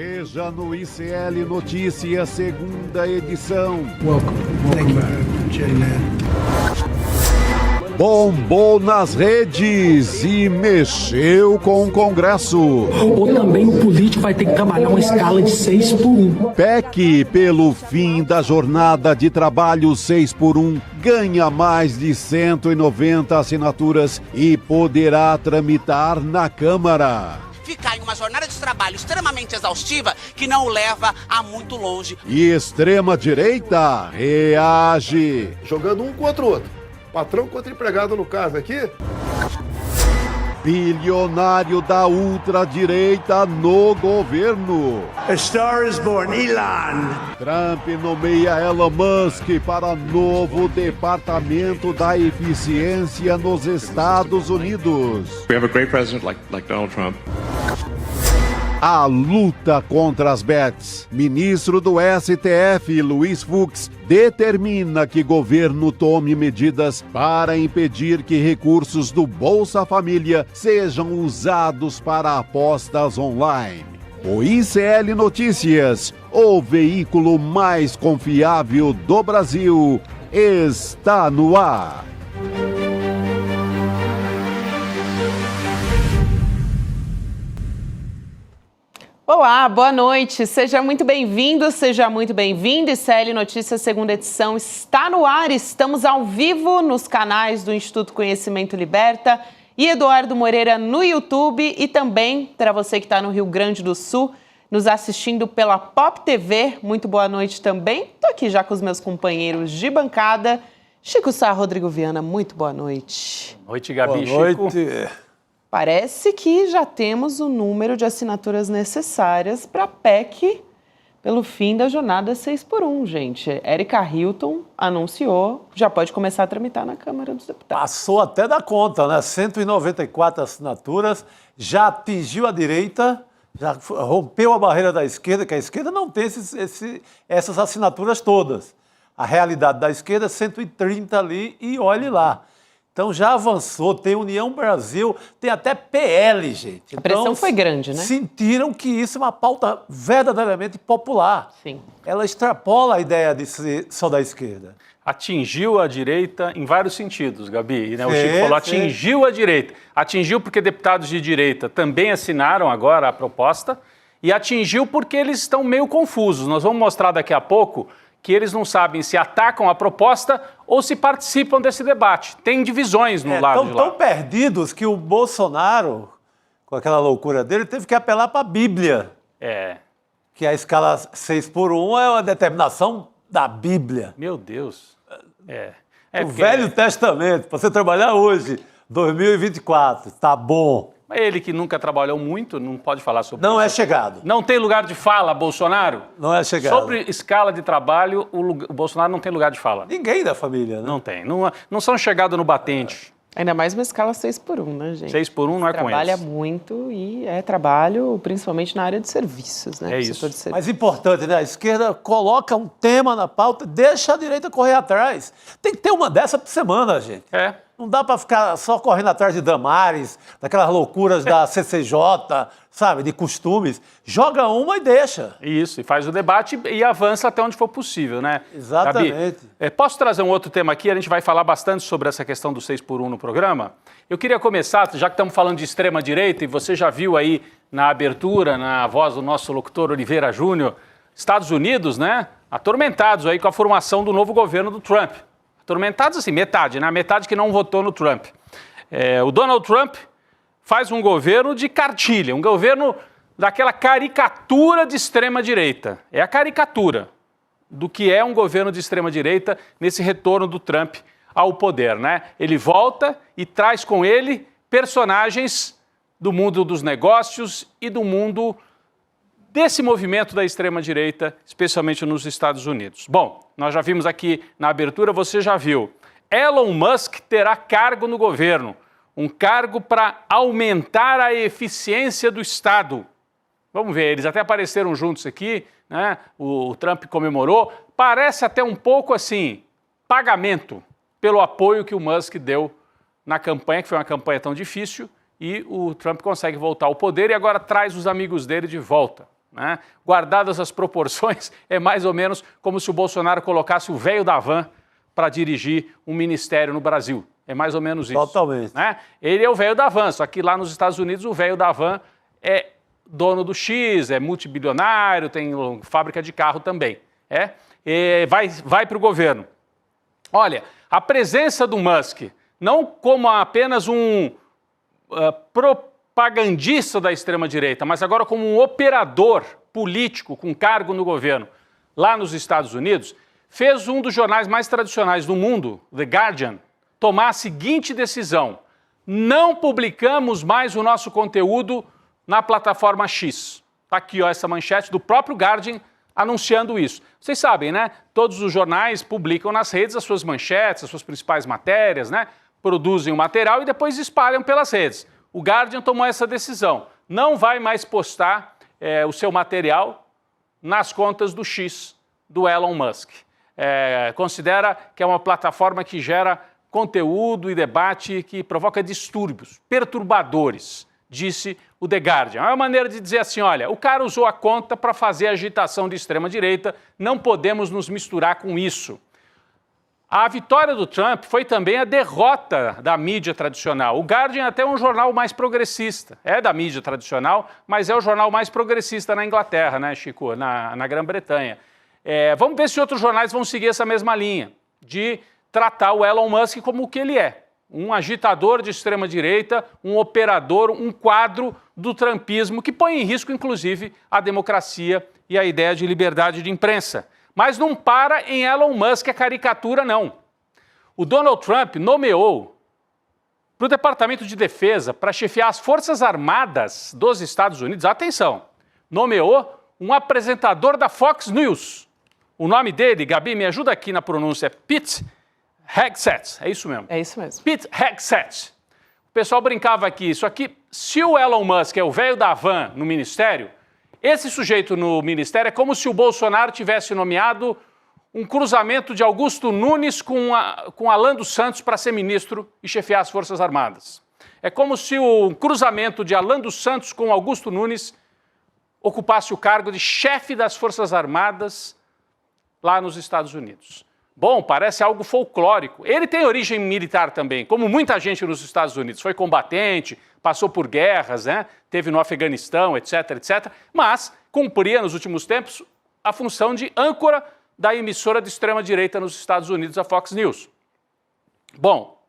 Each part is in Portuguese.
Veja no ICL Notícias, segunda edição. Bombou nas redes e mexeu com o Congresso. Ou também o político vai ter que trabalhar uma escala de 6x1. PEC pelo fim da jornada de trabalho 6x1 ganha mais de 190 assinaturas e poderá tramitar na Câmara. Ficar em uma jornada de trabalho extremamente exaustiva que não o leva a muito longe. E extrema-direita reage. Jogando um contra o outro. Patrão contra empregado no caso aqui. Bilionário da ultradireita no governo. A star is born, Elon. Trump nomeia Elon Musk para novo departamento da eficiência nos Estados Unidos. We have a great president like Donald Trump. A luta contra as bets. Ministro do STF, Luiz Fux, determina que governo tome medidas para impedir que recursos do Bolsa Família sejam usados para apostas online. O ICL Notícias, o veículo mais confiável do Brasil, está no ar. Olá, boa noite. Seja muito bem-vindo, seja muito bem-vinda. ICL Notícias, segunda edição, está no ar. Estamos ao vivo nos canais do Instituto Conhecimento Liberta e Eduardo Moreira no YouTube e também para você que está no Rio Grande do Sul, nos assistindo pela Pop TV. Muito boa noite também. Estou aqui já com os meus companheiros de bancada. Chico Sá, Rodrigo Viana, muito boa noite. Boa noite, Gabi. Boa Chico. noite. Parece que já temos o número de assinaturas necessárias para a PEC pelo fim da jornada 6x1, gente. Érica Hilton anunciou, já pode começar a tramitar na Câmara dos Deputados. Passou até da conta, né? 194 assinaturas, já atingiu a direita, já rompeu a barreira da esquerda, que a esquerda não tem essas assinaturas todas. A realidade da esquerda é 130 ali e olhe lá. Então já avançou, tem União Brasil, tem até PL, gente. A pressão então, foi grande, né? Sentiram que isso é uma pauta verdadeiramente popular. Sim. Ela extrapola a ideia de ser só da esquerda. Atingiu a direita em vários sentidos, Gabi. Né? O Sim, Chico falou, sim. atingiu a direita. Atingiu porque deputados de direita também assinaram agora a proposta e atingiu porque eles estão meio confusos. Nós vamos mostrar daqui a pouco que eles não sabem se atacam a proposta ou se participam desse debate. Tem divisões no lado de lá. Tão perdidos que o Bolsonaro, com aquela loucura dele, teve que apelar para a Bíblia. Que a escala 6x1 é uma determinação da Bíblia. Meu Deus. O Velho Testamento, para você trabalhar hoje, 2024, tá bom. Ele que nunca trabalhou muito, não pode falar sobre isso. Não é chegado. Não tem lugar de fala, Bolsonaro? Não é chegado. Sobre escala de trabalho, o Bolsonaro não tem lugar de fala. Ninguém da família, né? Não tem. Não são chegados no batente. Ainda mais uma escala 6x1, né, gente? 6x1 não é com eles. Trabalha muito e é trabalho principalmente na área de serviços, né? É No isso. setor de serviços. Mas importante, né? A esquerda coloca um tema na pauta, deixa a direita correr atrás. Tem que ter uma dessa por semana, gente. Não dá para ficar só correndo atrás de Damares, daquelas loucuras da CCJ, sabe, de costumes. Joga uma e deixa. Isso, e faz o debate e avança até onde for possível, né? Exatamente. Gabi, posso trazer um outro tema aqui? A gente vai falar bastante sobre essa questão do 6x1 no programa. Eu queria começar, já que estamos falando de extrema-direita, e você já viu aí na abertura, na voz do nosso locutor Oliveira Júnior, Estados Unidos, né, atormentados aí com a formação do novo governo do Trump. Atormentados assim, metade, né? A metade que não votou no Trump. O Donald Trump faz um governo de cartilha, um governo daquela caricatura de extrema-direita. É a caricatura do que é um governo de extrema-direita nesse retorno do Trump ao poder, né? Ele volta e traz com ele personagens do mundo dos negócios e do mundo desse movimento da extrema-direita, especialmente nos Estados Unidos. Bom, nós já vimos aqui na abertura, você já viu. Elon Musk terá cargo no governo, um cargo para aumentar a eficiência do Estado. Vamos ver, eles até apareceram juntos aqui, né? O Trump comemorou. Parece até um pouco assim, pagamento pelo apoio que o Musk deu na campanha, que foi uma campanha tão difícil, e o Trump consegue voltar ao poder e agora traz os amigos dele de volta. né? Guardadas as proporções, é mais ou menos como se o Bolsonaro colocasse o velho da van para dirigir um ministério no Brasil. É mais ou menos isso. Totalmente. Né? Ele é o velho da van, só que lá nos Estados Unidos o velho da van é dono do X, é multibilionário, tem fábrica de carro também. Vai para o governo. Olha, a presença do Musk, não como apenas um propagandista da extrema-direita, mas agora como um operador político com cargo no governo lá nos Estados Unidos, fez um dos jornais mais tradicionais do mundo, The Guardian, tomar a seguinte decisão: não publicamos mais o nosso conteúdo na plataforma X. Está aqui essa manchete do próprio Guardian anunciando isso. Vocês sabem, né? Todos os jornais publicam nas redes as suas manchetes, as suas principais matérias, né? Produzem o material e depois espalham pelas redes. O Guardian tomou essa decisão. Não vai mais postar o seu material nas contas do X, do Elon Musk. Considera que é uma plataforma que gera conteúdo e debate que provoca distúrbios, perturbadores, disse o The Guardian. É uma maneira de dizer assim, olha, o cara usou a conta para fazer agitação de extrema-direita, não podemos nos misturar com isso. A vitória do Trump foi também a derrota da mídia tradicional. O Guardian é até um jornal mais progressista, é da mídia tradicional, mas é o jornal mais progressista na Inglaterra, né, Chico, na Grã-Bretanha. Vamos ver se outros jornais vão seguir essa mesma linha, de tratar o Elon Musk como o que ele é. Um agitador de extrema-direita, um operador, um quadro do trumpismo que põe em risco, inclusive, a democracia e a ideia de liberdade de imprensa. Mas não para em Elon Musk a caricatura, não. O Donald Trump nomeou para o Departamento de Defesa para chefiar as Forças Armadas dos Estados Unidos, atenção, nomeou um apresentador da Fox News. O nome dele, Gabi, me ajuda aqui na pronúncia, é Pete Hegseth, é isso mesmo? É isso mesmo. Pete Hegseth. O pessoal brincava aqui, isso aqui, se o Elon Musk é o velho da van no ministério, esse sujeito no ministério é como se o Bolsonaro tivesse nomeado um cruzamento de Augusto Nunes com Alan dos Santos para ser ministro e chefiar as Forças Armadas. É como se o cruzamento de Alan dos Santos com Augusto Nunes ocupasse o cargo de chefe das Forças Armadas lá nos Estados Unidos. Bom, parece algo folclórico. Ele tem origem militar também, como muita gente nos Estados Unidos. Foi combatente, passou por guerras, né? Teve no Afeganistão, etc, etc. Mas cumpria nos últimos tempos a função de âncora da emissora de extrema-direita nos Estados Unidos, a Fox News. Bom,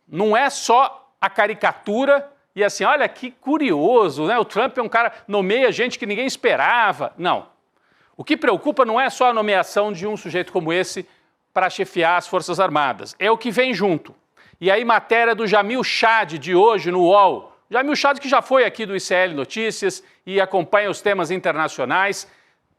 não é só a caricatura e assim, olha que curioso, né? O Trump é um cara, nomeia gente que ninguém esperava. Não. O que preocupa não é só a nomeação de um sujeito como esse para chefiar as Forças Armadas, é o que vem junto. E aí, matéria do Jamil Chad, de hoje, no UOL. Jamil Chad, que já foi aqui do ICL Notícias e acompanha os temas internacionais,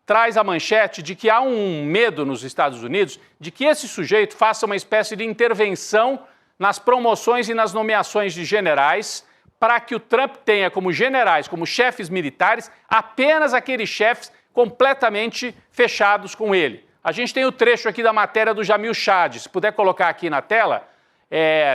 traz a manchete de que há um medo nos Estados Unidos de que esse sujeito faça uma espécie de intervenção nas promoções e nas nomeações de generais, para que o Trump tenha como generais, como chefes militares, apenas aqueles chefes completamente fechados com ele. A gente tem o trecho aqui da matéria do Jamil Chad, se puder colocar aqui na tela,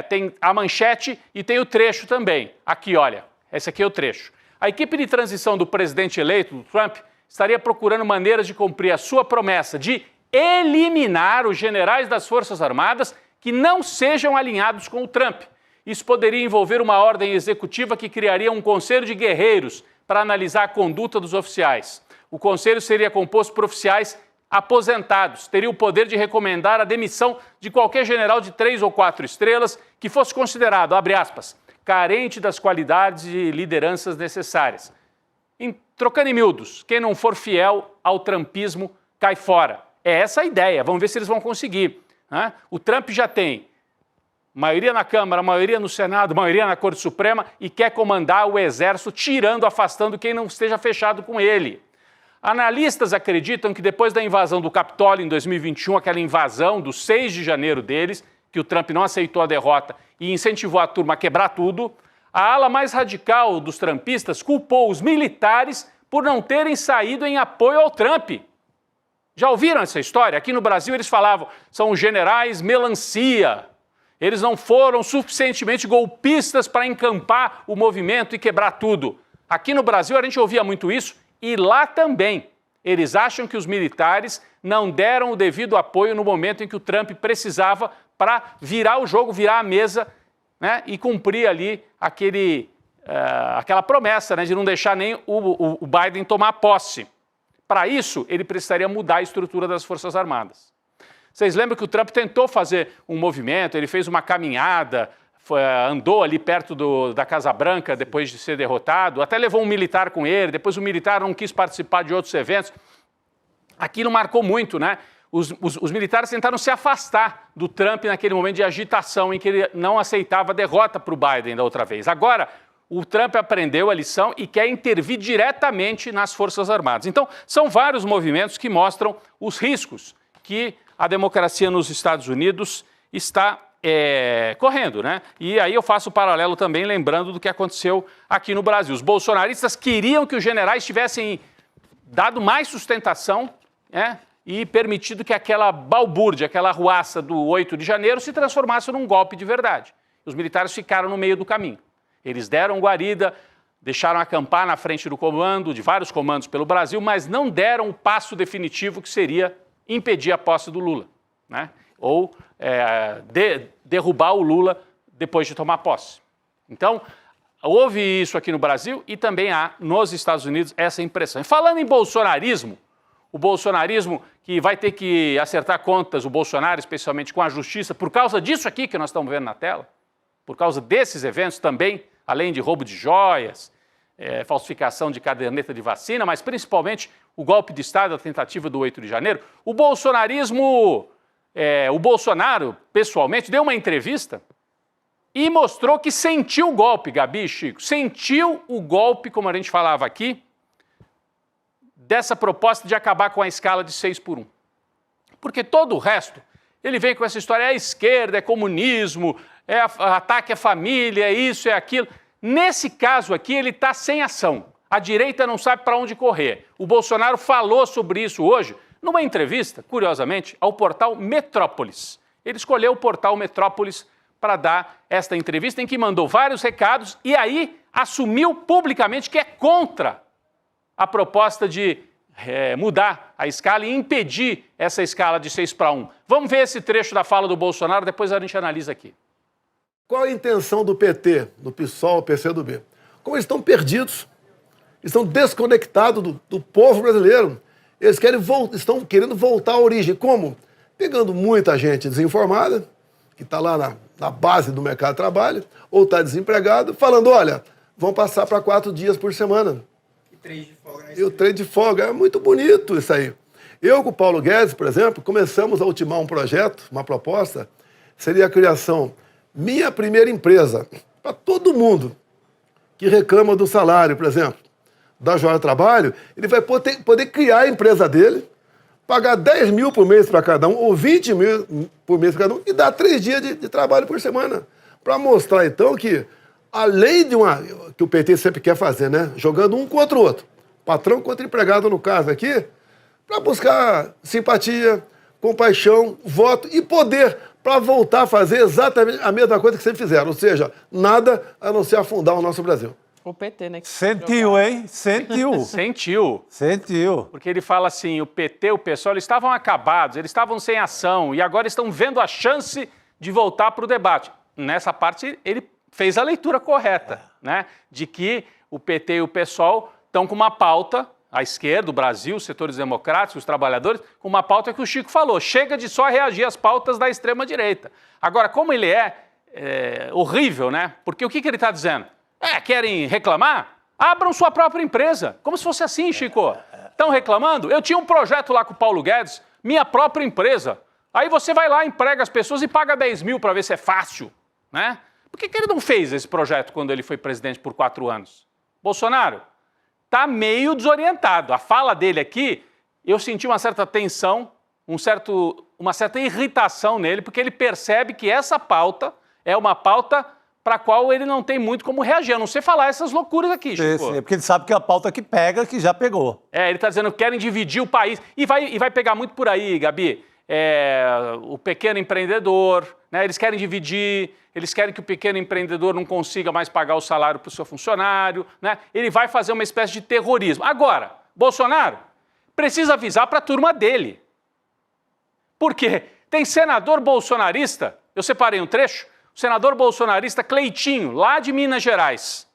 tem a manchete e tem o trecho também. Aqui, olha, esse aqui é o trecho. A equipe de transição do presidente eleito, do Trump, estaria procurando maneiras de cumprir a sua promessa de eliminar os generais das Forças Armadas que não sejam alinhados com o Trump. Isso poderia envolver uma ordem executiva que criaria um conselho de guerreiros para analisar a conduta dos oficiais. O conselho seria composto por oficiais aposentados, teria o poder de recomendar a demissão de qualquer general de 3 ou 4 estrelas que fosse considerado, abre aspas, carente das qualidades e lideranças necessárias. Trocando em miúdos, quem não for fiel ao trumpismo cai fora. É essa a ideia, vamos ver se eles vão conseguir. Né? O Trump já tem maioria na Câmara, maioria no Senado, maioria na Corte Suprema e quer comandar o Exército, tirando, afastando quem não esteja fechado com ele. Analistas acreditam que depois da invasão do Capitólio em 2021, aquela invasão do 6 de janeiro deles, que o Trump não aceitou a derrota e incentivou a turma a quebrar tudo, a ala mais radical dos trumpistas culpou os militares por não terem saído em apoio ao Trump. Já ouviram essa história? Aqui no Brasil eles falavam, são os generais melancia. Eles não foram suficientemente golpistas para encampar o movimento e quebrar tudo. Aqui no Brasil a gente ouvia muito isso E lá também, eles acham que os militares não deram o devido apoio no momento em que o Trump precisava para virar o jogo, virar a mesa, né, e cumprir ali aquela promessa, né, de não deixar nem o Biden tomar posse. Para isso, ele precisaria mudar a estrutura das Forças Armadas. Vocês lembram que o Trump tentou fazer um movimento, ele fez uma caminhada, andou ali perto da Casa Branca depois de ser derrotado, até levou um militar com ele, depois o militar não quis participar de outros eventos. Aquilo marcou muito, né? Os militares tentaram se afastar do Trump naquele momento de agitação em que ele não aceitava a derrota para o Biden da outra vez. Agora, o Trump aprendeu a lição e quer intervir diretamente nas Forças Armadas. Então, são vários movimentos que mostram os riscos que a democracia nos Estados Unidos está correndo, né? E aí eu faço o paralelo também, lembrando do que aconteceu aqui no Brasil. Os bolsonaristas queriam que os generais tivessem dado mais sustentação, né, e permitido que aquela balbúrdia, aquela arruaça do 8 de janeiro se transformasse num golpe de verdade. Os militares ficaram no meio do caminho. Eles deram guarida, deixaram acampar na frente do comando, de vários comandos pelo Brasil, mas não deram o passo definitivo que seria impedir a posse do Lula, né? Ou derrubar o Lula depois de tomar posse. Então, houve isso aqui no Brasil e também há nos Estados Unidos essa impressão. E falando em bolsonarismo, o bolsonarismo que vai ter que acertar contas, o Bolsonaro especialmente com a justiça, por causa disso aqui que nós estamos vendo na tela, por causa desses eventos também, além de roubo de joias, falsificação de caderneta de vacina, mas principalmente o golpe de Estado, a tentativa do 8 de janeiro, o bolsonarismo, o Bolsonaro, pessoalmente, deu uma entrevista e mostrou que sentiu o golpe, Gabi e Chico, sentiu o golpe, como a gente falava aqui, dessa proposta de acabar com a escala de 6x1. Porque todo o resto, ele vem com essa história, é esquerda, é comunismo, ataque à família, é isso, é aquilo. Nesse caso aqui, ele está sem ação. A direita não sabe para onde correr. O Bolsonaro falou sobre isso hoje, numa entrevista, curiosamente, ao portal Metrópolis. Ele escolheu o portal Metrópolis para dar esta entrevista, em que mandou vários recados e aí assumiu publicamente que é contra a proposta de mudar a escala e impedir essa escala de 6x1. Vamos ver esse trecho da fala do Bolsonaro, depois a gente analisa aqui. Qual a intenção do PT, do PSOL, PCdoB? Como eles estão perdidos, estão desconectados do povo brasileiro, eles estão querendo voltar à origem. Como? Pegando muita gente desinformada, que está lá na base do mercado de trabalho, ou está desempregado, falando, olha, vão passar para 4 dias por semana. E 3 de folga. E o 3 de folga. É muito bonito isso aí. Eu com o Paulo Guedes, por exemplo, começamos a ultimar um projeto, uma proposta, seria a criação minha primeira empresa, para todo mundo que reclama do salário, por exemplo, da Jornada de Trabalho, ele vai poder criar a empresa dele, pagar 10 mil por mês para cada um, ou 20 mil por mês para cada um, e dar 3 dias de trabalho por semana. Para mostrar, então, que além de que o PT sempre quer fazer, né? Jogando um contra o outro, patrão contra empregado no caso aqui, para buscar simpatia, compaixão, voto e poder para voltar a fazer exatamente a mesma coisa que sempre fizeram. Ou seja, nada a não ser afundar o nosso Brasil. O PT, né? Sentiu, hein? Sentiu. Sentiu. Sentiu. Porque ele fala assim, o PT, o PSOL, eles estavam acabados, eles estavam sem ação e agora estão vendo a chance de voltar para o debate. Nessa parte, ele fez a leitura correta, né? De que o PT e o PSOL estão com uma pauta, a esquerda, o Brasil, os setores democráticos, os trabalhadores, com uma pauta que o Chico falou, chega de só reagir às pautas da extrema-direita. Agora, como ele é horrível, né? Porque o que ele está dizendo? Querem reclamar? Abram sua própria empresa. Como se fosse assim, Chico. Estão reclamando? Eu tinha um projeto lá com o Paulo Guedes, minha própria empresa. Aí você vai lá, emprega as pessoas e paga 10 mil para ver se é fácil, né? Por que ele não fez esse projeto quando ele foi presidente por 4 anos? Bolsonaro está meio desorientado. A fala dele aqui, eu senti uma certa tensão, uma certa irritação nele, porque ele percebe que essa pauta é uma pauta para a qual ele não tem muito como reagir, a não ser falar essas loucuras aqui, Chico. Sim, porque ele sabe que é a pauta que pega, que já pegou. Ele está dizendo que querem dividir o país. E vai pegar muito por aí, Gabi. O pequeno empreendedor, né? Eles querem dividir, eles querem que o pequeno empreendedor não consiga mais pagar o salário para o seu funcionário, né? Ele vai fazer uma espécie de terrorismo. Agora, Bolsonaro precisa avisar para a turma dele. Por quê? Tem senador bolsonarista, eu separei um trecho, o senador bolsonarista Cleitinho, lá de Minas Gerais,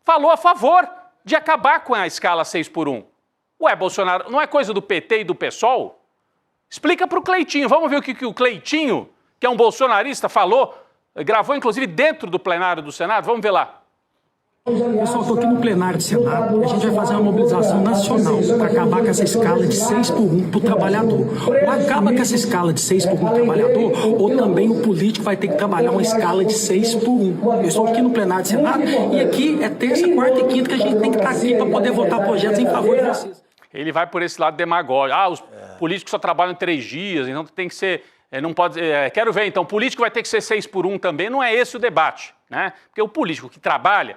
falou a favor de acabar com a escala 6x1. Ué, Bolsonaro, não é coisa do PT e do PSOL? Explica para o Cleitinho, vamos ver o que o Cleitinho, que é um bolsonarista, falou, gravou inclusive dentro do plenário do Senado, vamos ver lá. Pessoal, estou aqui no plenário do Senado. A gente vai fazer uma mobilização nacional para acabar com essa escala de 6x1 para o trabalhador. Ou acaba com essa escala de 6x1 para o trabalhador, ou também o político vai ter que trabalhar uma escala de 6x1. Eu estou aqui no plenário do Senado e aqui é terça, quarta e quinta que a gente tem que estar aqui para poder votar projetos em favor de vocês. Ele vai por esse lado demagógico. Os políticos só trabalham 3 dias, então tem que ser... Não pode, quero ver, então, o político vai ter que ser 6x1 também, não é esse o debate, né? Porque o político que trabalha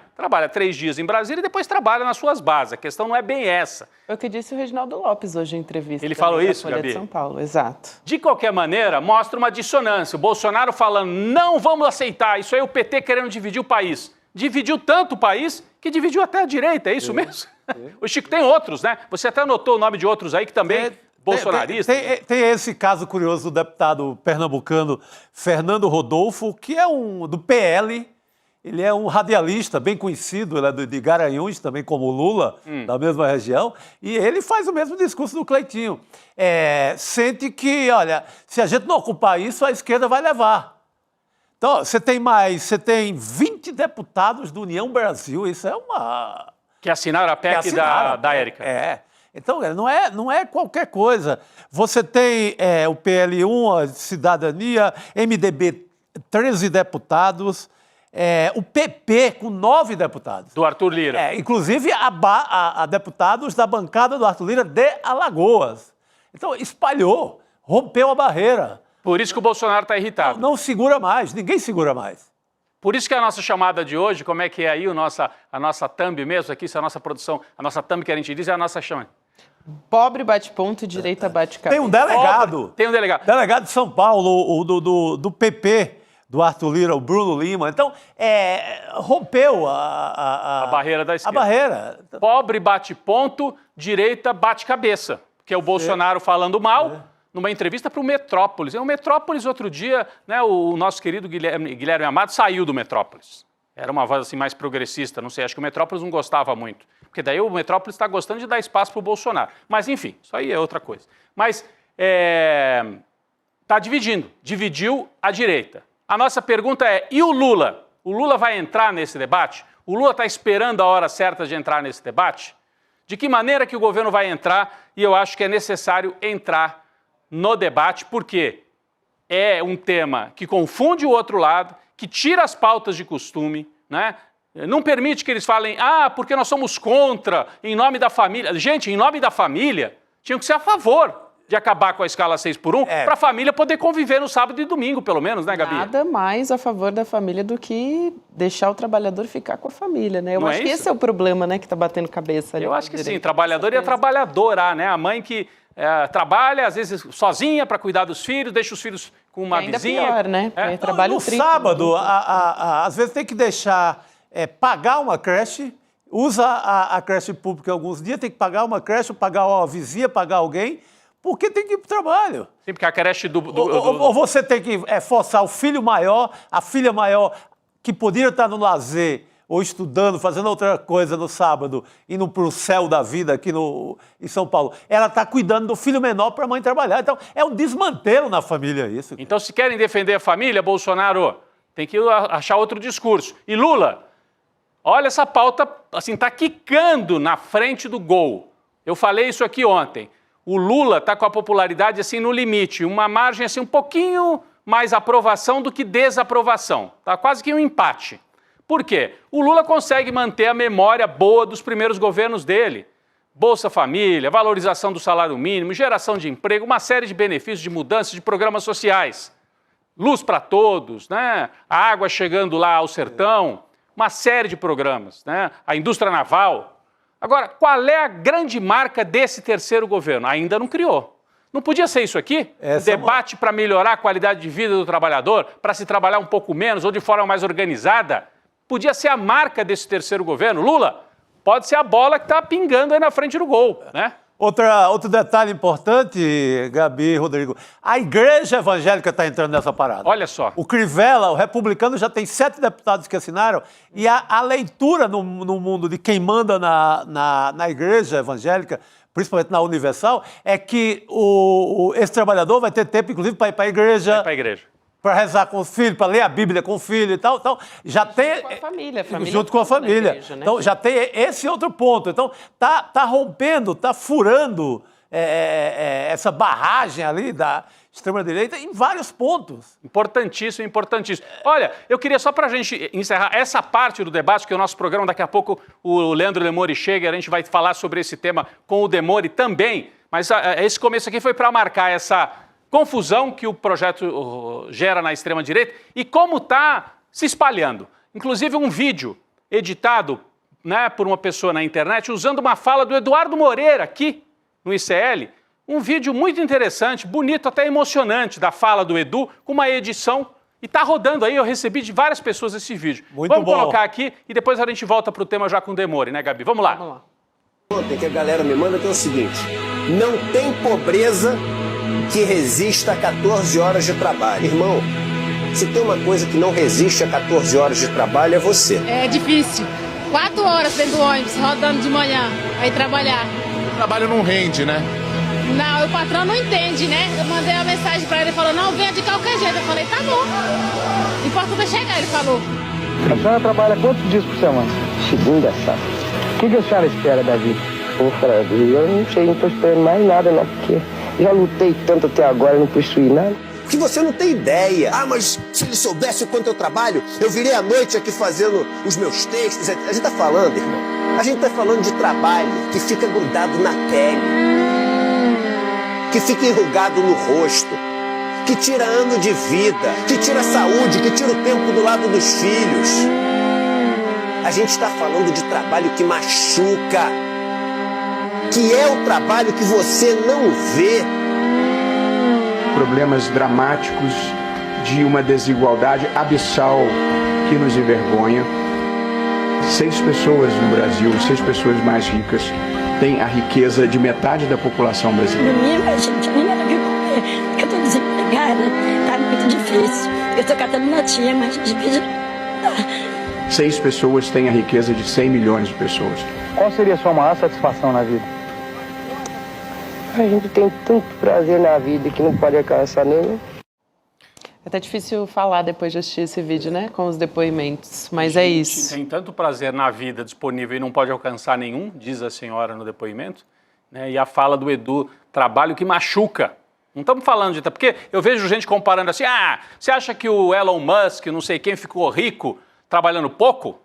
3 dias em Brasília e depois trabalha nas suas bases. A questão não é bem essa. É o que disse o Reginaldo Lopes hoje em entrevista. Ele falou isso, Folha Gabi? de São Paulo, exato. De qualquer maneira, mostra uma dissonância. O Bolsonaro falando, não vamos aceitar, isso aí o PT querendo dividir o país. Dividiu tanto o país que dividiu até a direita, é isso mesmo? O Chico, tem outros, né? Você até anotou o nome de outros aí que também... bolsonarista. Tem esse caso curioso do deputado pernambucano Fernando Rodolfo, que é do PL, ele é um radialista bem conhecido, ele é de Garanhuns, também como o Lula, da mesma região, e ele faz o mesmo discurso do Cleitinho. Sente que, olha, se a gente não ocupar isso, a esquerda vai levar. Então, você tem 20 deputados do União Brasil, isso é uma... Que assinaram a PEC da Érica. Então, não é qualquer coisa. Você tem o PL1, a Cidadania, MDB, 13 deputados, o PP com 9 deputados. Do Arthur Lira. Inclusive a deputados da bancada do Arthur Lira de Alagoas. Então, espalhou, rompeu a barreira. Por isso que o Bolsonaro está irritado. Não segura mais, ninguém segura mais. Por isso que a nossa chamada de hoje, como é que é aí a nossa thumb mesmo aqui, se a nossa produção, a nossa thumb que a gente diz é a nossa chama. Pobre bate ponto, direita bate cabeça. Tem um delegado. Tem um delegado. Delegado de São Paulo, do PP, do Arthur Lira, o Bruno Lima. Então, rompeu a barreira da esquerda. A barreira. Pobre bate ponto, direita bate cabeça. Que é o Bolsonaro falando mal, numa entrevista para o Metrópolis. O Metrópolis, outro dia, né, o nosso querido Guilherme Amado saiu do Metrópolis. Era uma voz assim mais progressista, não sei, acho que o Metrópolis não gostava muito. Porque daí o Metrópolis está gostando de dar espaço para o Bolsonaro. Mas, enfim, isso aí é outra coisa. Mas está dividiu a direita. A nossa pergunta é, e o Lula? O Lula vai entrar nesse debate? O Lula está esperando a hora certa de entrar nesse debate? De que maneira que o governo vai entrar? E eu acho que é necessário entrar no debate, porque é um tema que confunde o outro lado, que tira as pautas de costume, né? Não permite que eles falem, porque nós somos contra, em nome da família. Gente, em nome da família, tinham que ser a favor de acabar com a escala 6x1, para a família poder conviver no sábado e domingo, pelo menos, né, Gabi? Nada mais a favor da família do que deixar o trabalhador ficar com a família, né? Eu acho que esse é o problema, né, que está batendo cabeça ali. Eu acho que sim, trabalhador e a trabalhadora, né? A mãe que trabalha, às vezes, sozinha para cuidar dos filhos, deixa os filhos com uma vizinha. Ainda pior, né? Trabalho no sábado, às vezes tem que deixar pagar uma creche, usa a creche pública alguns dias, tem que pagar uma creche, pagar uma vizinha, pagar alguém, porque tem que ir para o trabalho. Sim, porque a creche Ou você tem que forçar o filho maior, a filha maior, que poderia estar no lazer, ou estudando, fazendo outra coisa no sábado, indo para o céu da vida aqui em São Paulo. Ela está cuidando do filho menor para a mãe trabalhar. Então, é um desmantelo na família isso. Então, se querem defender a família, Bolsonaro, tem que achar outro discurso. E Lula, olha essa pauta, assim, está quicando na frente do gol. Eu falei isso aqui ontem. O Lula está com a popularidade, assim, no limite. Uma margem, assim, um pouquinho mais aprovação do que desaprovação. Está quase que um empate. Por quê? O Lula consegue manter a memória boa dos primeiros governos dele. Bolsa Família, valorização do salário mínimo, geração de emprego, uma série de benefícios, de mudanças, de programas sociais. Luz para todos, né? A água chegando lá ao sertão, uma série de programas, né? A indústria naval. Agora, qual é a grande marca desse terceiro governo? Ainda não criou. Não podia ser isso aqui? Debate para melhorar a qualidade de vida do trabalhador, para se trabalhar um pouco menos ou de forma mais organizada? Podia ser a marca desse terceiro governo. Lula, pode ser a bola que está pingando aí na frente do gol, né? Outro detalhe importante, Gabi, Rodrigo, a igreja evangélica está entrando nessa parada. Olha só. O Crivella, o republicano, já tem 7 deputados que assinaram, e a leitura no mundo de quem manda na igreja evangélica, principalmente na Universal, é que esse trabalhador vai ter tempo, inclusive, para ir para a igreja. Vai para a igreja. Para rezar com os filhos, para ler a Bíblia com o filho e tal. Então, já tem. Com a família junto com a família. Igreja, né? Então, já tem esse outro ponto. Então, tá rompendo, tá furando essa barragem ali da extrema-direita em vários pontos. Importantíssimo, importantíssimo. Olha, eu queria só para a gente encerrar essa parte do debate, que o nosso programa, daqui a pouco, o Leandro Demori chega, a gente vai falar sobre esse tema com o Demori também. Mas esse começo aqui foi para marcar essa confusão que o projeto gera na extrema-direita e como está se espalhando. Inclusive um vídeo editado, né, por uma pessoa na internet usando uma fala do Eduardo Moreira aqui no ICL, um vídeo muito interessante, bonito, até emocionante da fala do Edu, com uma edição, e está rodando aí, eu recebi de várias pessoas esse vídeo. Vamos colocar aqui e depois a gente volta para o tema já com o Demori, né, Gabi? Vamos lá. Vamos lá. Ontem que a galera me manda que é o seguinte: não tem pobreza que resista a 14 horas de trabalho. Irmão, se tem uma coisa que não resiste a 14 horas de trabalho, é você. É difícil. 4 horas dentro do ônibus, rodando de manhã, aí trabalhar. O trabalho não rende, né? Não, o patrão não entende, né? Eu mandei uma mensagem pra ele, ele falou, não, venha de qualquer jeito. Eu falei, tá bom. O importante é chegar, ele falou. A senhora trabalha quantos dias por semana? Segunda, sábado. O que a senhora espera da vida? Eu não sei, não tô esperando mais nada, não, porque já lutei tanto até agora e não construí nada. Que você não tem ideia. Ah, mas se ele soubesse o quanto eu trabalho, eu virei à noite aqui fazendo os meus textos. A gente tá falando, irmão, a gente tá falando de trabalho que fica grudado na pele, que fica enrugado no rosto, que tira ano de vida, que tira a saúde, que tira o tempo do lado dos filhos. A gente está falando de trabalho que machuca, que é o trabalho que você não vê. Problemas dramáticos de uma desigualdade abissal que nos envergonha. 6 pessoas no Brasil, 6 pessoas mais ricas, têm a riqueza de metade da população brasileira. Domingo, gente, não era o que comer, porque eu estou desempregada, tá muito difícil. Eu estou catando notinha, mas difícil. 6 pessoas têm a riqueza de 100 milhões de pessoas. Qual seria a sua maior satisfação na vida? A gente tem tanto prazer na vida que não pode alcançar nenhum. É até difícil falar depois de assistir esse vídeo, né? Com os depoimentos, mas é isso. Tem tanto prazer na vida disponível e não pode alcançar nenhum, diz a senhora no depoimento, né? E a fala do Edu, trabalho que machuca. Não estamos falando de... Porque eu vejo gente comparando assim, você acha que o Elon Musk, não sei quem, ficou rico trabalhando pouco?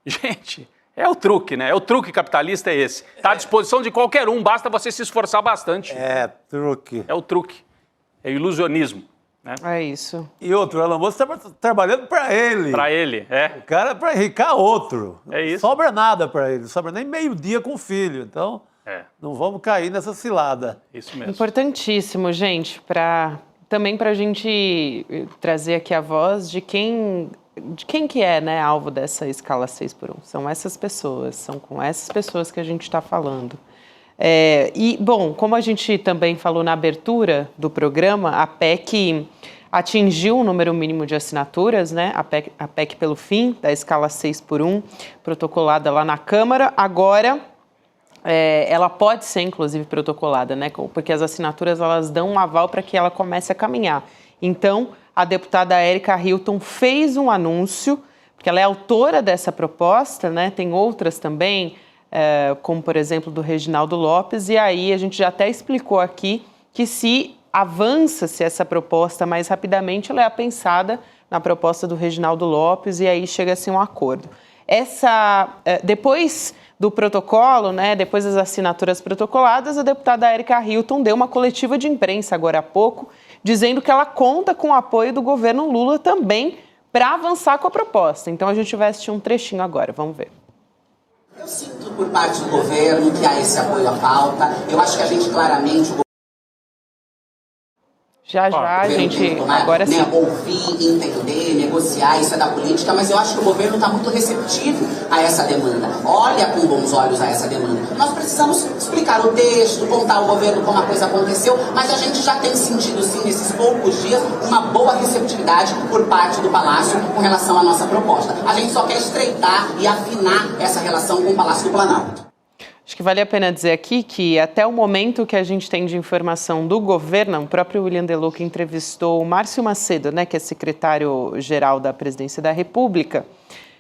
Gente... É o truque, né? É o truque capitalista, é esse. Está à disposição de qualquer um, basta você se esforçar bastante. É truque. É o truque. É o ilusionismo. Né? É isso. E outro, o Elon Musk está trabalhando para ele. Para ele, é. O cara é para enricar outro. É isso. Não sobra nada para ele, não sobra nem meio-dia com o filho. Então, não vamos cair nessa cilada. Isso mesmo. Importantíssimo, gente, também para a gente trazer aqui a voz de quem que é, né, alvo dessa escala 6x1. São essas pessoas, são com essas pessoas que a gente está falando. E, bom, como a gente também falou na abertura do programa, a PEC atingiu o número mínimo de assinaturas, né, a PEC pelo fim da escala 6x1, protocolada lá na Câmara. Agora, ela pode ser, inclusive, protocolada, né, porque as assinaturas elas dão um aval para que ela comece a caminhar. Então, a deputada Érica Hilton fez um anúncio, porque ela é autora dessa proposta, né? Tem outras também, como, por exemplo, do Reginaldo Lopes, e aí a gente já até explicou aqui que se avança-se essa proposta mais rapidamente, ela é pensada na proposta do Reginaldo Lopes, e aí chega-se a um acordo. Depois do protocolo, né, depois das assinaturas protocoladas, a deputada Érica Hilton deu uma coletiva de imprensa agora há pouco, dizendo que ela conta com o apoio do governo Lula também para avançar com a proposta. Então a gente vai assistir um trechinho agora, vamos ver. Eu sinto por parte do governo que há esse apoio à pauta. Eu acho que a gente claramente... Já, a gente agora sim. Ouvir, entender, negociar, isso é da política, mas eu acho que o governo está muito receptivo a essa demanda. Olha com bons olhos a essa demanda. Nós precisamos explicar o texto, contar ao governo como a coisa aconteceu, mas a gente já tem sentido, sim, nesses poucos dias, uma boa receptividade por parte do Palácio com relação à nossa proposta. A gente só quer estreitar e afinar essa relação com o Palácio do Planalto. Acho que vale a pena dizer aqui que até o momento que a gente tem de informação do governo, o próprio William Deluca entrevistou o Márcio Macedo, né, que é secretário-geral da Presidência da República,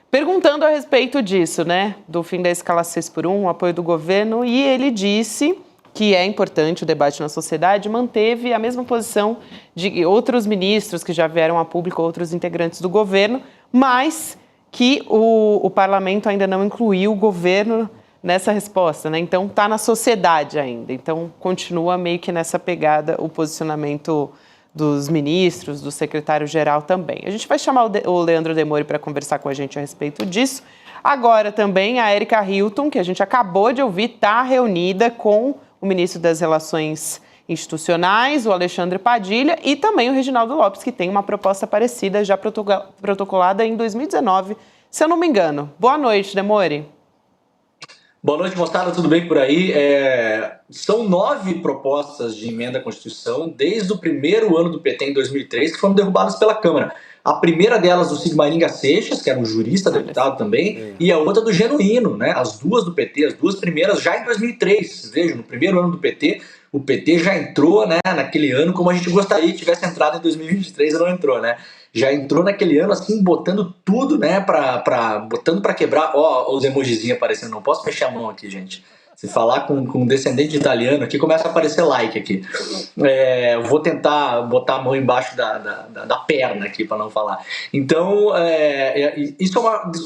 perguntando a respeito disso, né, do fim da escala 6x1, o apoio do governo, e ele disse que é importante o debate na sociedade, manteve a mesma posição de outros ministros que já vieram a público, outros integrantes do governo, mas que o parlamento ainda não incluiu o governo nessa resposta, né? Então está na sociedade ainda. Então continua meio que nessa pegada o posicionamento dos ministros, do secretário-geral também. A gente vai chamar o Leandro Demori para conversar com a gente a respeito disso. Agora também a Erika Hilton, que a gente acabou de ouvir, está reunida com o ministro das Relações Institucionais, o Alexandre Padilha, e também o Reginaldo Lopes, que tem uma proposta parecida já protocolada em 2019, se eu não me engano. Boa noite, Demori. Boa noite, moçada, tudo bem por aí? São 9 propostas de emenda à Constituição desde o primeiro ano do PT em 2003 que foram derrubadas pela Câmara. A primeira delas do Sigmaringa Seixas, que era um jurista deputado também, e a outra do Genuíno, né? As duas do PT, as duas primeiras já em 2003. Vejam, no primeiro ano do PT, o PT já entrou, né, naquele ano como a gente gostaria que tivesse entrado em 2023 e não entrou, né? Já entrou naquele ano assim, botando tudo, né, botando para quebrar. Ó, os emojizinhos aparecendo, não posso fechar a mão aqui, gente. Se falar com um descendente de italiano aqui, começa a aparecer like aqui. Vou tentar botar a mão embaixo da perna aqui para não falar. Então, isso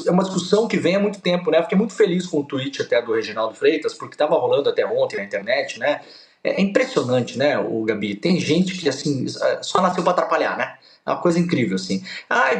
é uma discussão que vem há muito tempo, né? Fiquei muito feliz com o tweet até do Reginaldo Freitas, porque estava rolando até ontem na internet, né? É impressionante, né, o Gabi? Tem gente que, assim, só nasceu para atrapalhar, né? É uma coisa incrível, assim.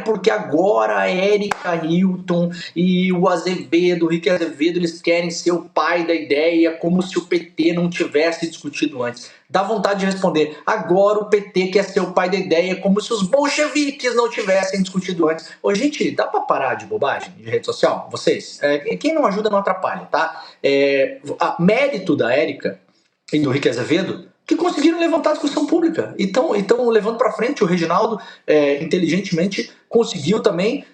Porque agora a Erika Hilton e o Azevedo, o Rick Azevedo, eles querem ser o pai da ideia, como se o PT não tivesse discutido antes. Dá vontade de responder, agora o PT quer ser o pai da ideia, como se os bolcheviques não tivessem discutido antes. Ô, gente, dá pra parar de bobagem de rede social? Vocês? Quem não ajuda não atrapalha, tá? Mérito da Erika e do Rick Azevedo, que conseguiram levantar a discussão pública e estão levando para frente. O Reginaldo, inteligentemente, conseguiu também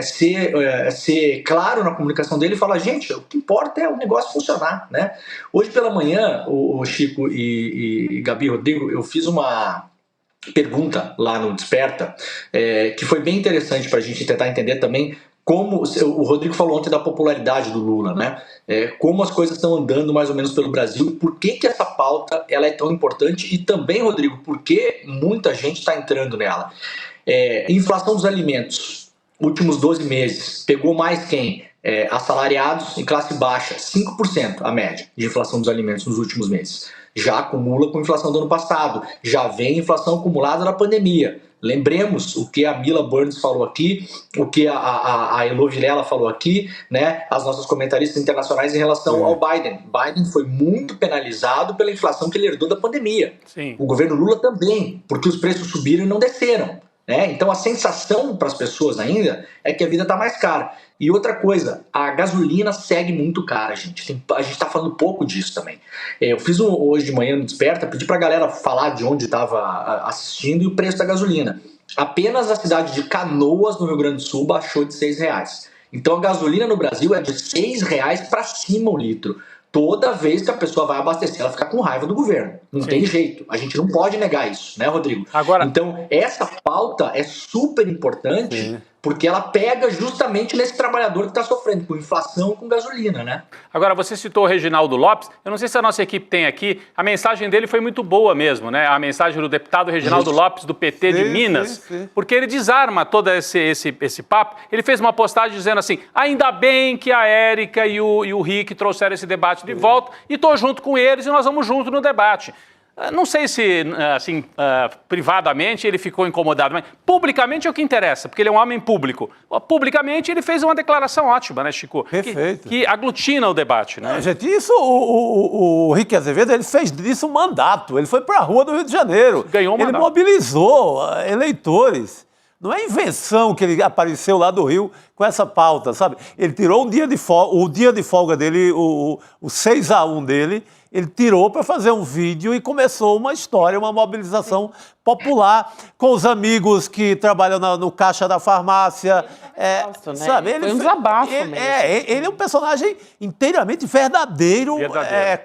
ser claro na comunicação dele e falar, gente, o que importa é o negócio funcionar, né? Hoje pela manhã, o Chico e Gabi Rodrigo, eu fiz uma pergunta lá no Desperta, que foi bem interessante para a gente tentar entender também como o Rodrigo falou ontem da popularidade do Lula, né? Como as coisas estão andando mais ou menos pelo Brasil, por que essa pauta ela é tão importante e também, Rodrigo, por que muita gente está entrando nela. Inflação dos alimentos, últimos 12 meses, pegou mais quem? Assalariados e classe baixa, 5% a média de inflação dos alimentos nos últimos meses. Já acumula com a inflação do ano passado, já vem inflação acumulada na pandemia. Lembremos o que a Mila Burns falou aqui, o que a Elo Vilela falou aqui, né? As nossas comentaristas internacionais em relação ao Biden. Biden foi muito penalizado pela inflação que ele herdou da pandemia. Sim. O governo Lula também, porque os preços subiram e não desceram. Então a sensação para as pessoas ainda é que a vida está mais cara. E outra coisa, a gasolina segue muito cara, gente. A gente está falando pouco disso também. Eu fiz hoje de manhã no Desperta, pedi para a galera falar de onde estava assistindo e o preço da gasolina. Apenas a cidade de Canoas, no Rio Grande do Sul, baixou de R$6. Então a gasolina no Brasil é de R$6 para cima o litro. Toda vez que a pessoa vai abastecer, ela fica com raiva do governo. Não tem jeito. A gente não pode negar isso, né, Rodrigo? Agora... Então, essa pauta é super importante porque ela pega justamente nesse trabalhador que está sofrendo com inflação e com gasolina, né? Agora, você citou o Reginaldo Lopes. Eu não sei se a nossa equipe tem aqui. A mensagem dele foi muito boa mesmo, né? A mensagem do deputado Reginaldo Lopes, do PT de Minas, porque ele desarma todo esse papo. Ele fez uma postagem dizendo assim, ainda bem que a Erika e o Rick trouxeram esse debate de volta e estou junto com eles e nós vamos junto no debate. Não sei se, assim, privadamente ele ficou incomodado, mas publicamente é o que interessa, porque ele é um homem público. Publicamente ele fez uma declaração ótima, né, Chico? Perfeito. Que aglutina o debate, né? Gente, isso o Rick Azevedo, ele fez disso um mandato. Ele foi para a rua do Rio de Janeiro. Ganhou um mandato. Ele mobilizou eleitores. Não é invenção que ele apareceu lá do Rio com essa pauta, sabe? Ele tirou o dia de folga dele, o 6-1 dele, ele tirou para fazer um vídeo e começou uma história, uma mobilização popular com os amigos que trabalham no caixa da farmácia. Sabe? Foi um desabafo mesmo. Ele é um personagem inteiramente verdadeiro.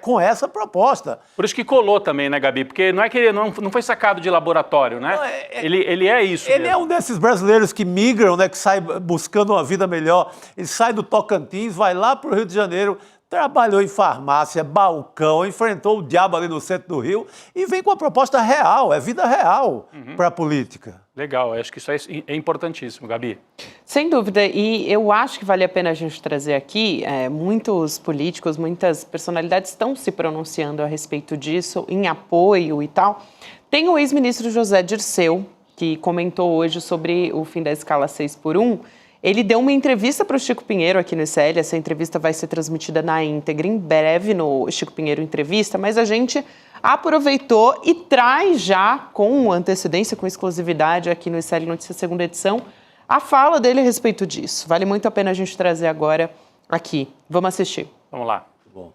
Com essa proposta. Por isso que colou também, né, Gabi? Porque não é que ele não foi sacado de laboratório, né? Ele é isso Ele mesmo. é um desses brasileiros que migram, né, que sai buscando uma vida melhor. Ele sai do Tocantins, vai lá para o Rio de Janeiro, trabalhou em farmácia, balcão, enfrentou o diabo ali no centro do Rio e vem com uma proposta real, é vida real para a política. Legal, acho que isso é importantíssimo, Gabi. Sem dúvida, e eu acho que vale a pena a gente trazer aqui, muitos políticos, muitas personalidades estão se pronunciando a respeito disso, em apoio e tal. Tem o ex-ministro José Dirceu, que comentou hoje sobre o fim da escala 6x1. Ele deu uma entrevista para o Chico Pinheiro aqui no ICL, essa entrevista vai ser transmitida na íntegra em breve no Chico Pinheiro Entrevista, mas a gente aproveitou e traz já com antecedência, com exclusividade aqui no ICL Notícias segunda edição, a fala dele a respeito disso. Vale muito a pena a gente trazer agora aqui. Vamos assistir. Vamos lá. Bom,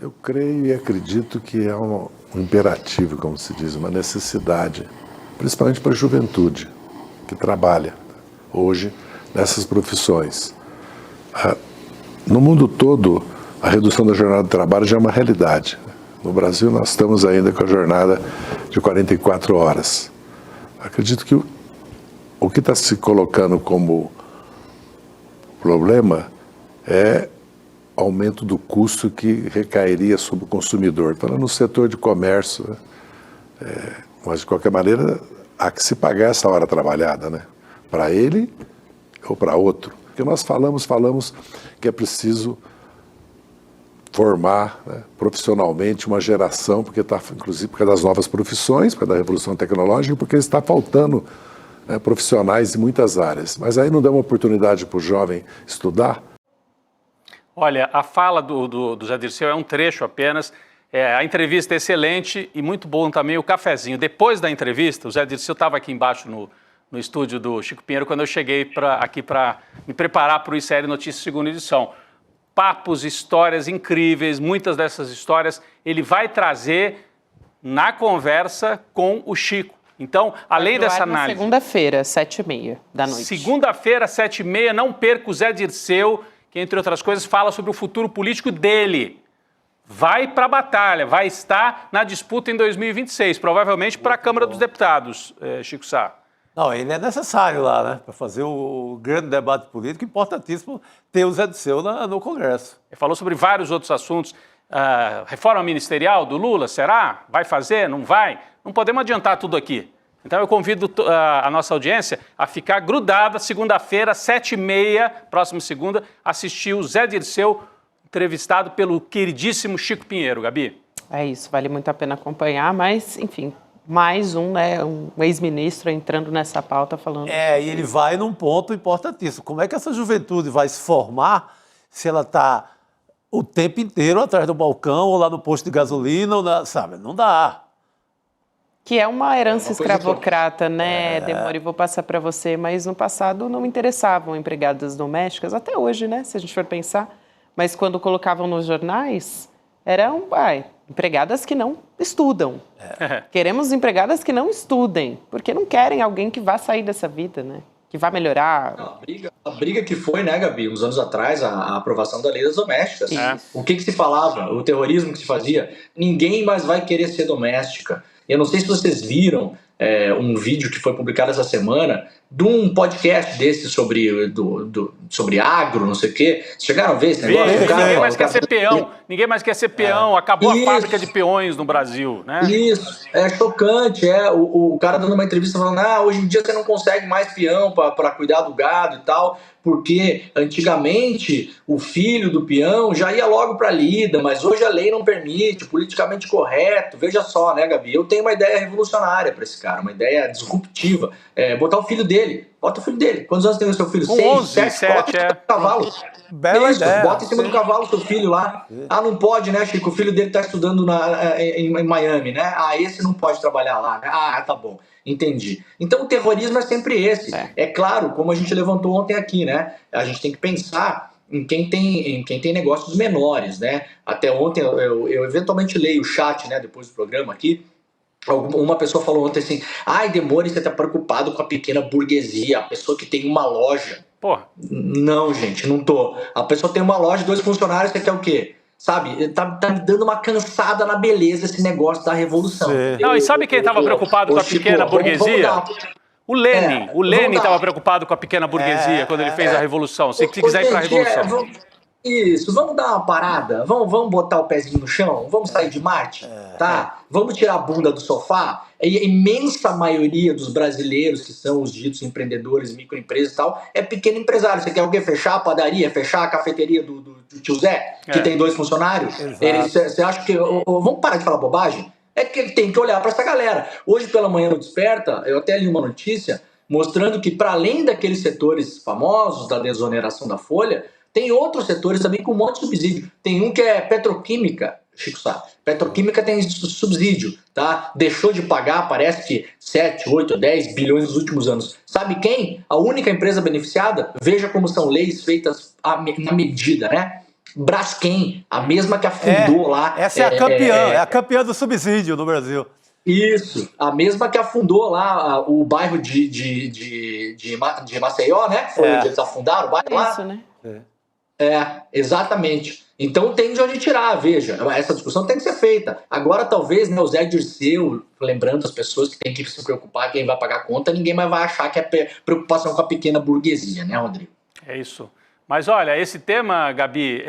eu creio e acredito que é um imperativo, como se diz, uma necessidade, principalmente para a juventude que trabalha hoje nessas profissões. No mundo todo, a redução da jornada de trabalho já é uma realidade. No Brasil, nós estamos ainda com a jornada de 44 horas. Acredito que o que está se colocando como problema é o aumento do custo que recairia sobre o consumidor. Falando no setor de comércio, mas de qualquer maneira, há que se pagar essa hora trabalhada, né? Para ele ou para outro. Porque nós falamos que é preciso formar, né, profissionalmente uma geração, porque está, inclusive, por causa das novas profissões, por causa da revolução tecnológica, porque está faltando, né, profissionais em muitas áreas. Mas aí não dá uma oportunidade para o jovem estudar? Olha, a fala do Zé Dirceu é um trecho apenas. A entrevista é excelente e muito bom também o cafezinho. Depois da entrevista, o Zé Dirceu estava aqui embaixo no estúdio do Chico Pinheiro quando eu cheguei aqui para me preparar para o ICL Notícias segunda edição. Papos, histórias incríveis, muitas dessas histórias ele vai trazer na conversa com o Chico. Então, além dessa análise... Segunda-feira, 7h30 da noite. Segunda-feira, 7h30, não perca o Zé Dirceu, que, entre outras coisas, fala sobre o futuro político dele. Vai para a batalha, vai estar na disputa em 2026, provavelmente para a Câmara dos Deputados, Chico Sá. Não, ele é necessário lá, né? Para fazer o grande debate político, importantíssimo ter o Zé Dirceu no Congresso. Ele falou sobre vários outros assuntos. Reforma ministerial do Lula, será? Vai fazer? Não vai? Não podemos adiantar tudo aqui. Então eu convido a nossa audiência a ficar grudada segunda-feira, 7h30, próxima segunda, assistir o Zé Dirceu, entrevistado pelo queridíssimo Chico Pinheiro. Gabi? É isso, vale muito a pena acompanhar, mas, enfim, mais um ex-ministro entrando nessa pauta falando... E ele vai num ponto importantíssimo. Como é que essa juventude vai se formar se ela está o tempo inteiro atrás do balcão ou lá no posto de gasolina, ou sabe? Não dá. Que é uma herança escravocrata, né, Demore? Vou passar para você, mas no passado não interessavam empregadas domésticas, até hoje, né, se a gente for pensar. Mas quando colocavam nos jornais, eram empregadas que não estudam. Queremos empregadas que não estudem, porque não querem alguém que vá sair dessa vida, né? Que vá melhorar. A briga que foi, né, Gabi, uns anos atrás, a aprovação da lei das domésticas. O que se falava? O terrorismo que se fazia? Ninguém mais vai querer ser doméstica. Eu não sei se vocês viram um vídeo que foi publicado essa semana de um podcast desse sobre agro, não sei o quê. Vocês chegaram a ver esse negócio? Ninguém mais quer ser peão. Ninguém mais quer ser peão. Acabou a fábrica de peões no Brasil, né? Isso, é chocante. O cara dando uma entrevista falando, hoje em dia você não consegue mais peão para cuidar do gado e tal, porque antigamente o filho do peão já ia logo para a lida, mas hoje a lei não permite, politicamente correto. Veja só, né, Gabi? Eu tenho uma ideia revolucionária para esse cara, uma ideia disruptiva. Botar o filho dele. Bota o filho dele. Quantos anos tem o seu filho? 6, 7, bota o cavalo. Bela ideia. Bota em cima do cavalo o seu filho lá. Não pode, né, Chico? O filho dele tá estudando em Miami, né? Esse não pode trabalhar lá, né? Tá bom. Entendi. Então o terrorismo é sempre esse. É claro, como a gente levantou ontem aqui, né? A gente tem que pensar em quem tem negócios menores, né? Até ontem eu eventualmente leio o chat, né, depois do programa aqui. Uma pessoa falou ontem assim, Demore, você tá preocupado com a pequena burguesia, a pessoa que tem uma loja. Porra. Não, gente, não tô. A pessoa tem uma loja, 2 funcionários, você quer o quê? Sabe, tá me dando uma cansada na beleza esse negócio da revolução. Não, e sabe quem estava preocupado com a pequena burguesia? O Lenin. O Lenin estava preocupado com a pequena burguesia quando ele fez a revolução. Se quiser ir para a revolução. Isso, vamos dar uma parada, vamos botar o pezinho no chão, vamos sair de Marte, tá? Vamos tirar a bunda do sofá. A imensa maioria dos brasileiros que são os ditos empreendedores, microempresas e tal, é pequeno empresário. Você quer alguém fechar a padaria, fechar a cafeteria do tio Zé, que tem 2 funcionários? Você acha que... Vamos parar de falar bobagem? É que ele tem que olhar para essa galera. Hoje pela manhã no Desperta, eu até li uma notícia mostrando que para além daqueles setores famosos da desoneração da folha, tem outros setores também com um monte de subsídio. Tem um que é petroquímica, Chico Sá. Petroquímica tem subsídio, tá? Deixou de pagar, parece que 7, 8, 10 bilhões nos últimos anos. Sabe quem? A única empresa beneficiada? Veja como são leis feitas na medida, né? Braskem, a mesma que afundou lá. Essa é a campeã, é a campeã do subsídio no Brasil. Isso, a mesma que afundou lá o bairro de Maceió, né? Foi onde eles afundaram o bairro lá. Isso, né? Exatamente. Então tem de onde tirar, veja. Essa discussão tem que ser feita. Agora, talvez, né, o Zé Dirceu, lembrando as pessoas que tem que se preocupar, quem vai pagar a conta, ninguém mais vai achar que é preocupação com a pequena burguesia, né, Rodrigo? É isso. Mas olha, esse tema, Gabi,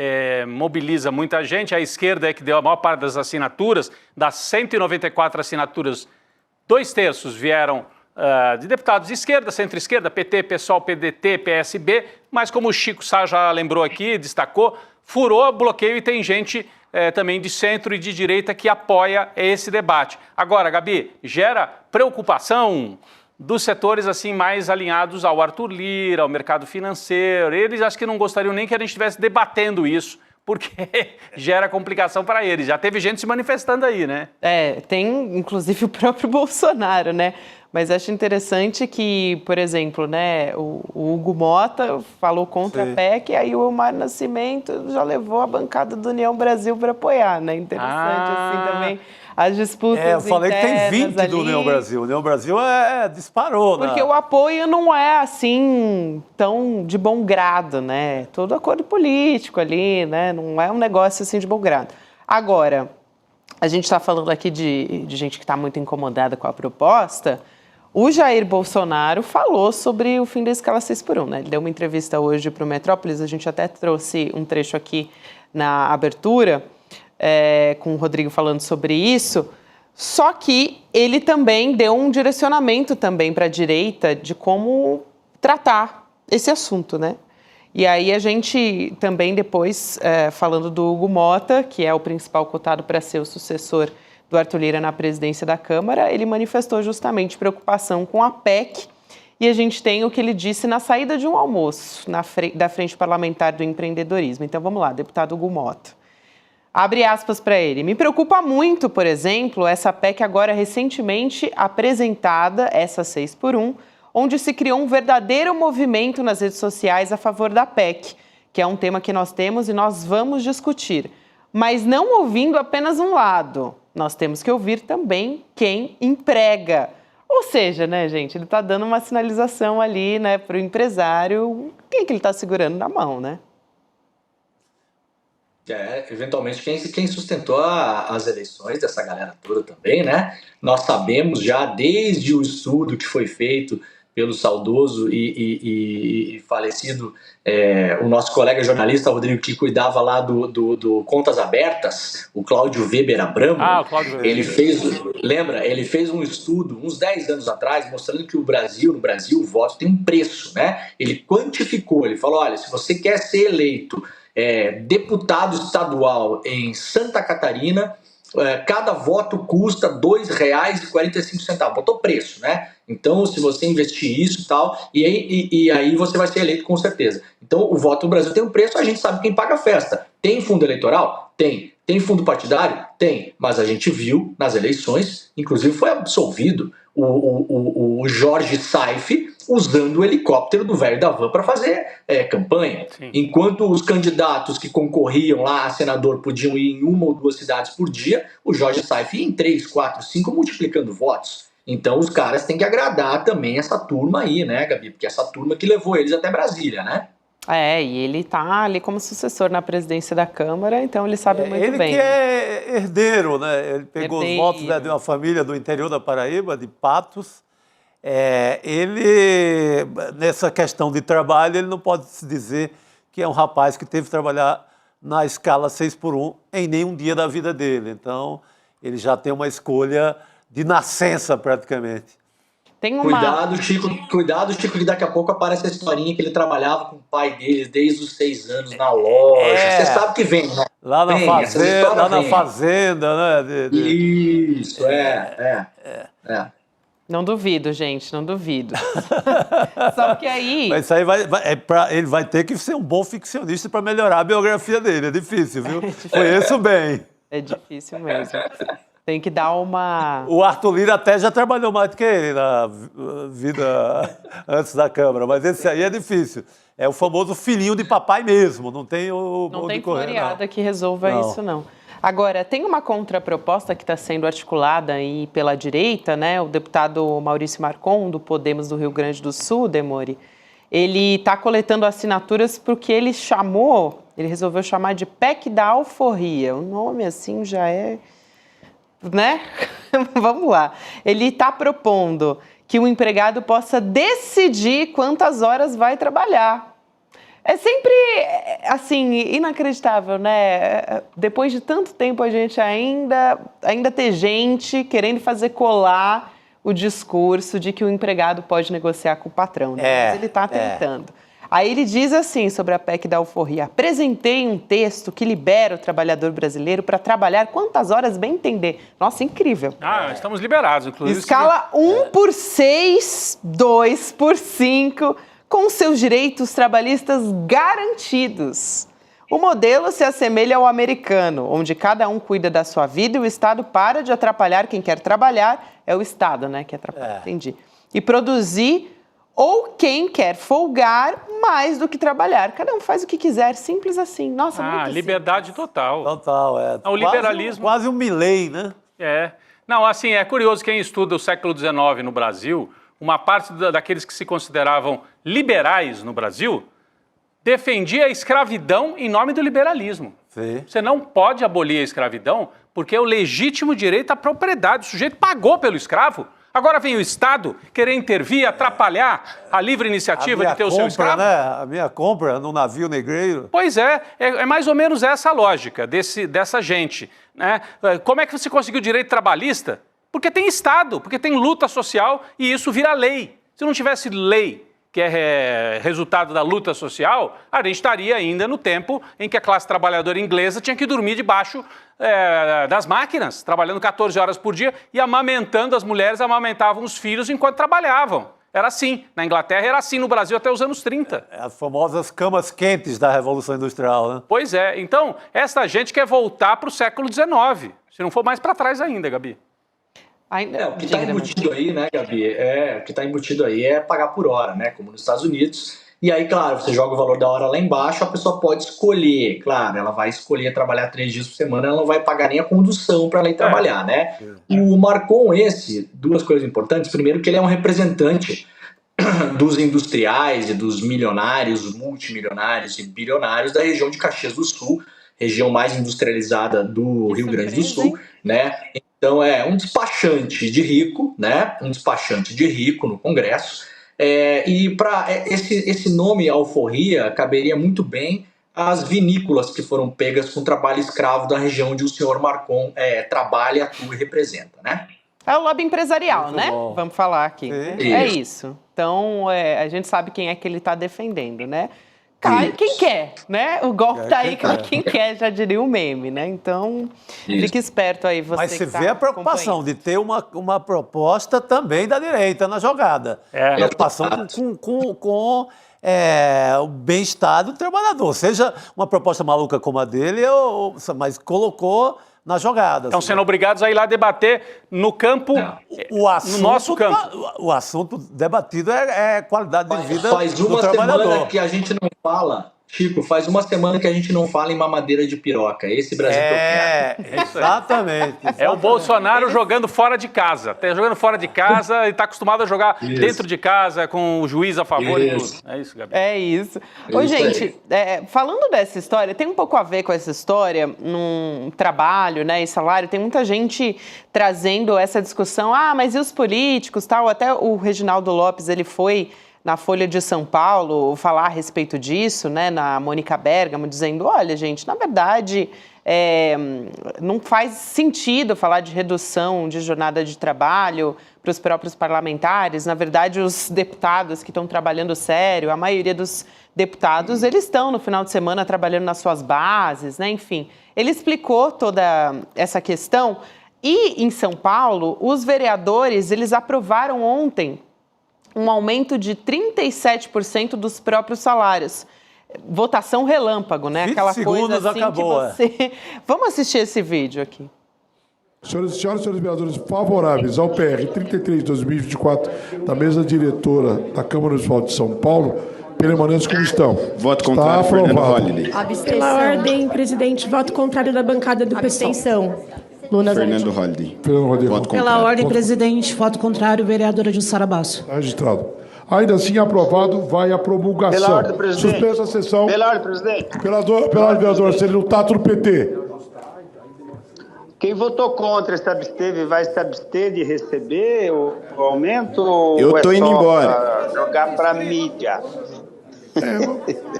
mobiliza muita gente. A esquerda é que deu a maior parte das assinaturas. Das 194 assinaturas, 2/3 vieram de deputados de esquerda, centro-esquerda, PT, PSOL, PDT, PSB, mas como o Chico Sá já lembrou aqui, destacou, furou bloqueio e tem gente também de centro e de direita que apoia esse debate. Agora, Gabi, gera preocupação dos setores assim mais alinhados ao Arthur Lira, ao mercado financeiro. Eles acho que não gostariam nem que a gente estivesse debatendo isso, porque gera complicação para eles. Já teve gente se manifestando aí, né? Tem inclusive o próprio Bolsonaro, né? Mas acho interessante que, por exemplo, né, o Hugo Mota falou contra a PEC, e aí o Omar Nascimento já levou a bancada do União Brasil para apoiar, né? Interessante assim também as disputas eu falei que tem 20 ali. do União Brasil. O União Brasil disparou, né? Porque o apoio não é assim tão de bom grado, né? Todo acordo político ali, né? Não é um negócio assim de bom grado. Agora, a gente está falando aqui de gente que está muito incomodada com a proposta. O Jair Bolsonaro falou sobre o fim da escala 6x1, né? Ele deu uma entrevista hoje para o Metrópolis, a gente até trouxe um trecho aqui na abertura, com o Rodrigo falando sobre isso, só que ele também deu um direcionamento também para a direita de como tratar esse assunto, né? E aí a gente também depois, falando do Hugo Mota, que é o principal cotado para ser o sucessor do Arthur Lira na presidência da Câmara, ele manifestou justamente preocupação com a PEC, e a gente tem o que ele disse na saída de um almoço da Frente Parlamentar do Empreendedorismo. Então vamos lá, deputado Hugo Mota. Abre aspas para ele. Me preocupa muito, por exemplo, essa PEC agora recentemente apresentada, essa 6x1, onde se criou um verdadeiro movimento nas redes sociais a favor da PEC, que é um tema que nós temos e nós vamos discutir. Mas não ouvindo apenas um lado, nós temos que ouvir também quem emprega. Ou seja, né, gente, ele está dando uma sinalização ali, né, para o empresário, quem que ele está segurando na mão, né? Eventualmente quem sustentou as eleições dessa galera toda também, né? Nós sabemos já desde o estudo que foi feito pelo saudoso e falecido o nosso colega jornalista Rodrigo, que cuidava lá do Contas Abertas, o Cláudio Weber Abramo. O Cláudio Weber. Ele fez um estudo uns 10 anos atrás mostrando que no Brasil o voto tem um preço, né? Ele quantificou, ele falou, olha, se você quer ser eleito deputado estadual em Santa Catarina, cada voto custa R$ 2,45. Botou preço, né? Então, se você investir isso e tal, e aí você vai ser eleito com certeza. Então, o voto no Brasil tem um preço, a gente sabe quem paga a festa. Tem fundo eleitoral? Tem. Tem fundo partidário? Tem. Mas a gente viu nas eleições, inclusive foi absolvido o Jorge Saif usando o helicóptero do velho da van para fazer campanha. Sim. Enquanto os candidatos que concorriam lá a senador podiam ir em 1 ou 2 cidades por dia, o Jorge Saif ia em 3, 4, 5 multiplicando votos. Então os caras têm que agradar também essa turma aí, né, Gabi? Porque essa turma que levou eles até Brasília, né? E ele tá ali como sucessor na presidência da Câmara, então ele sabe muito bem. Ele que é herdeiro, né? Ele pegou os votos de uma família do interior da Paraíba, de Patos. Ele, nessa questão de trabalho, ele não pode se dizer que é um rapaz que teve que trabalhar na escala 6x1 em nenhum dia da vida dele. Então, ele já tem uma escolha de nascença, praticamente. Cuidado, Chico, que daqui a pouco aparece a historinha que ele trabalhava com o pai dele desde os 6 anos na loja. Você sabe que vem, né? Lá na fazenda, né? Isso, Não duvido, gente, não duvido. Só que aí... Mas isso aí ele vai ter que ser um bom ficcionista para melhorar a biografia dele. É difícil, viu? Conheço bem. É difícil mesmo. Tem que dar uma... O Arthur Lira até já trabalhou mais do que ele na vida antes da Câmara, mas esse aí é difícil. É o famoso filhinho de papai mesmo, não tem o... Não tem floreada que resolva isso, não. Agora, tem uma contraproposta que está sendo articulada aí pela direita, né? O deputado Maurício Marcon, do Podemos do Rio Grande do Sul, Demori, ele está coletando assinaturas porque ele resolveu chamar de PEC da Alforria. O nome, assim, já é... né? Vamos lá. Ele está propondo que o empregado possa decidir quantas horas vai trabalhar. É sempre, assim, inacreditável, né? Depois de tanto tempo a gente ainda ter gente querendo fazer colar o discurso de que o empregado pode negociar com o patrão, né? Mas ele está tentando. Aí ele diz assim sobre a PEC da Alforria: apresentei um texto que libera o trabalhador brasileiro para trabalhar quantas horas bem entender. Nossa, incrível. Estamos liberados, inclusive. Escala 1 por 6, 2 por 5, com seus direitos trabalhistas garantidos. O modelo se assemelha ao americano, onde cada um cuida da sua vida e o Estado para de atrapalhar quem quer trabalhar. É o Estado, né, que atrapalha, entendi. E produzir... ou quem quer folgar mais do que trabalhar. Cada um faz o que quiser, simples assim. Nossa, muito liberdade simples. Total, O liberalismo... Quase um Milley, né? Não, assim, é curioso, quem estuda o século XIX no Brasil, uma parte daqueles que se consideravam liberais no Brasil defendia a escravidão em nome do liberalismo. Sim. Você não pode abolir a escravidão porque é o legítimo direito à propriedade. O sujeito pagou pelo escravo. Agora vem o Estado querer intervir, atrapalhar a livre iniciativa de ter o seu escravo. Né? A minha compra no navio negreiro. Pois é mais ou menos essa a lógica dessa gente. Né? Como é que você conseguiu direito trabalhista? Porque tem Estado, porque tem luta social e isso vira lei. Se não tivesse lei, que é resultado da luta social, a gente estaria ainda no tempo em que a classe trabalhadora inglesa tinha que dormir debaixo das máquinas, trabalhando 14 horas por dia e amamentando, as mulheres amamentavam os filhos enquanto trabalhavam. Era assim. Na Inglaterra era assim, no Brasil até os anos 30. As famosas camas quentes da Revolução Industrial, né? Pois é. Então, essa gente quer voltar para o século XIX, se não for mais para trás ainda, Gabi. O que está embutido aí, né, Gabi? O que está embutido aí é pagar por hora, né? Como nos Estados Unidos. E aí, claro, você joga o valor da hora lá embaixo, a pessoa pode escolher. Claro, ela vai escolher trabalhar 3 dias por semana, ela não vai pagar nem a condução para ela ir trabalhar, né? O Marcon, duas coisas importantes. Primeiro, que ele é um representante dos industriais e dos milionários, multimilionários e bilionários da região de Caxias do Sul, região mais industrializada do Rio Grande do Sul, né? Então é um despachante de rico, né? Um despachante de rico no Congresso. E para esse nome alforria caberia muito bem às vinícolas que foram pegas com trabalho escravo da região onde o senhor Marcon trabalha, atua e representa, né? É o lobby empresarial, Muito né? bom. Vamos falar aqui. Sim. É isso. Então, a gente sabe quem é que ele está defendendo, né? Cai quem quer, né? O golpe tá aí, cai quem quer, já diria o meme, né? Então, fique esperto aí, você. Mas você que tá vê a preocupação de ter uma proposta também da direita na jogada. Preocupação com o bem-estar do trabalhador. Seja uma proposta maluca como a dele, mas colocou na jogada. Estão sendo obrigados a ir lá debater no campo, no nosso campo. O assunto debatido é qualidade de vida Faz do uma trabalhador. semana que a gente não fala, Chico, faz uma semana que a gente não fala em mamadeira de piroca. Esse Brasil que eu quero. Exatamente. É o Bolsonaro jogando fora de casa. Tá jogando fora de casa e está acostumado a jogar dentro de casa, com o juiz a favor e tudo. É isso, Gabi. É isso. Ô, gente, falando dessa história, tem um pouco a ver com essa história, num trabalho, né, e salário, tem muita gente trazendo essa discussão, mas e os políticos, tal? Até o Reginaldo Lopes, ele foi na Folha de São Paulo falar a respeito disso, né, na Mônica Bergamo, dizendo, olha, gente, na verdade, não faz sentido falar de redução de jornada de trabalho para os próprios parlamentares. Na verdade, os deputados que estão trabalhando sério, a maioria dos deputados, eles estão no final de semana trabalhando nas suas bases, né, enfim. Ele explicou toda essa questão e, em São Paulo, os vereadores, eles aprovaram ontem um aumento de 37% dos próprios salários. Votação relâmpago, né? 20 Aquela segundos coisa assim acabou, que você... Vamos assistir esse vídeo aqui. Senhoras e senhores vereadores favoráveis ao PR 33/2024 da mesa diretora da Câmara Municipal de São Paulo, permaneçam como estão. Voto contrário, Fernando Holliday. Pela ordem, presidente, voto contrário da bancada do PSOL. Luna Fernando Holliday. Voto Pela contrário. ordem, presidente, voto contrário, vereadora Jussara Basso. Está registrado. Ainda assim, aprovado, vai a promulgação. Pela ordem, presidente. Suspensa a sessão. Pela ordem, presidente. Pela ordem, vereador Celino Tato, do PT. Quem votou contra se absteve, vai se abster de receber o aumento? Eu ou estou indo embora. Pra jogar para a mídia.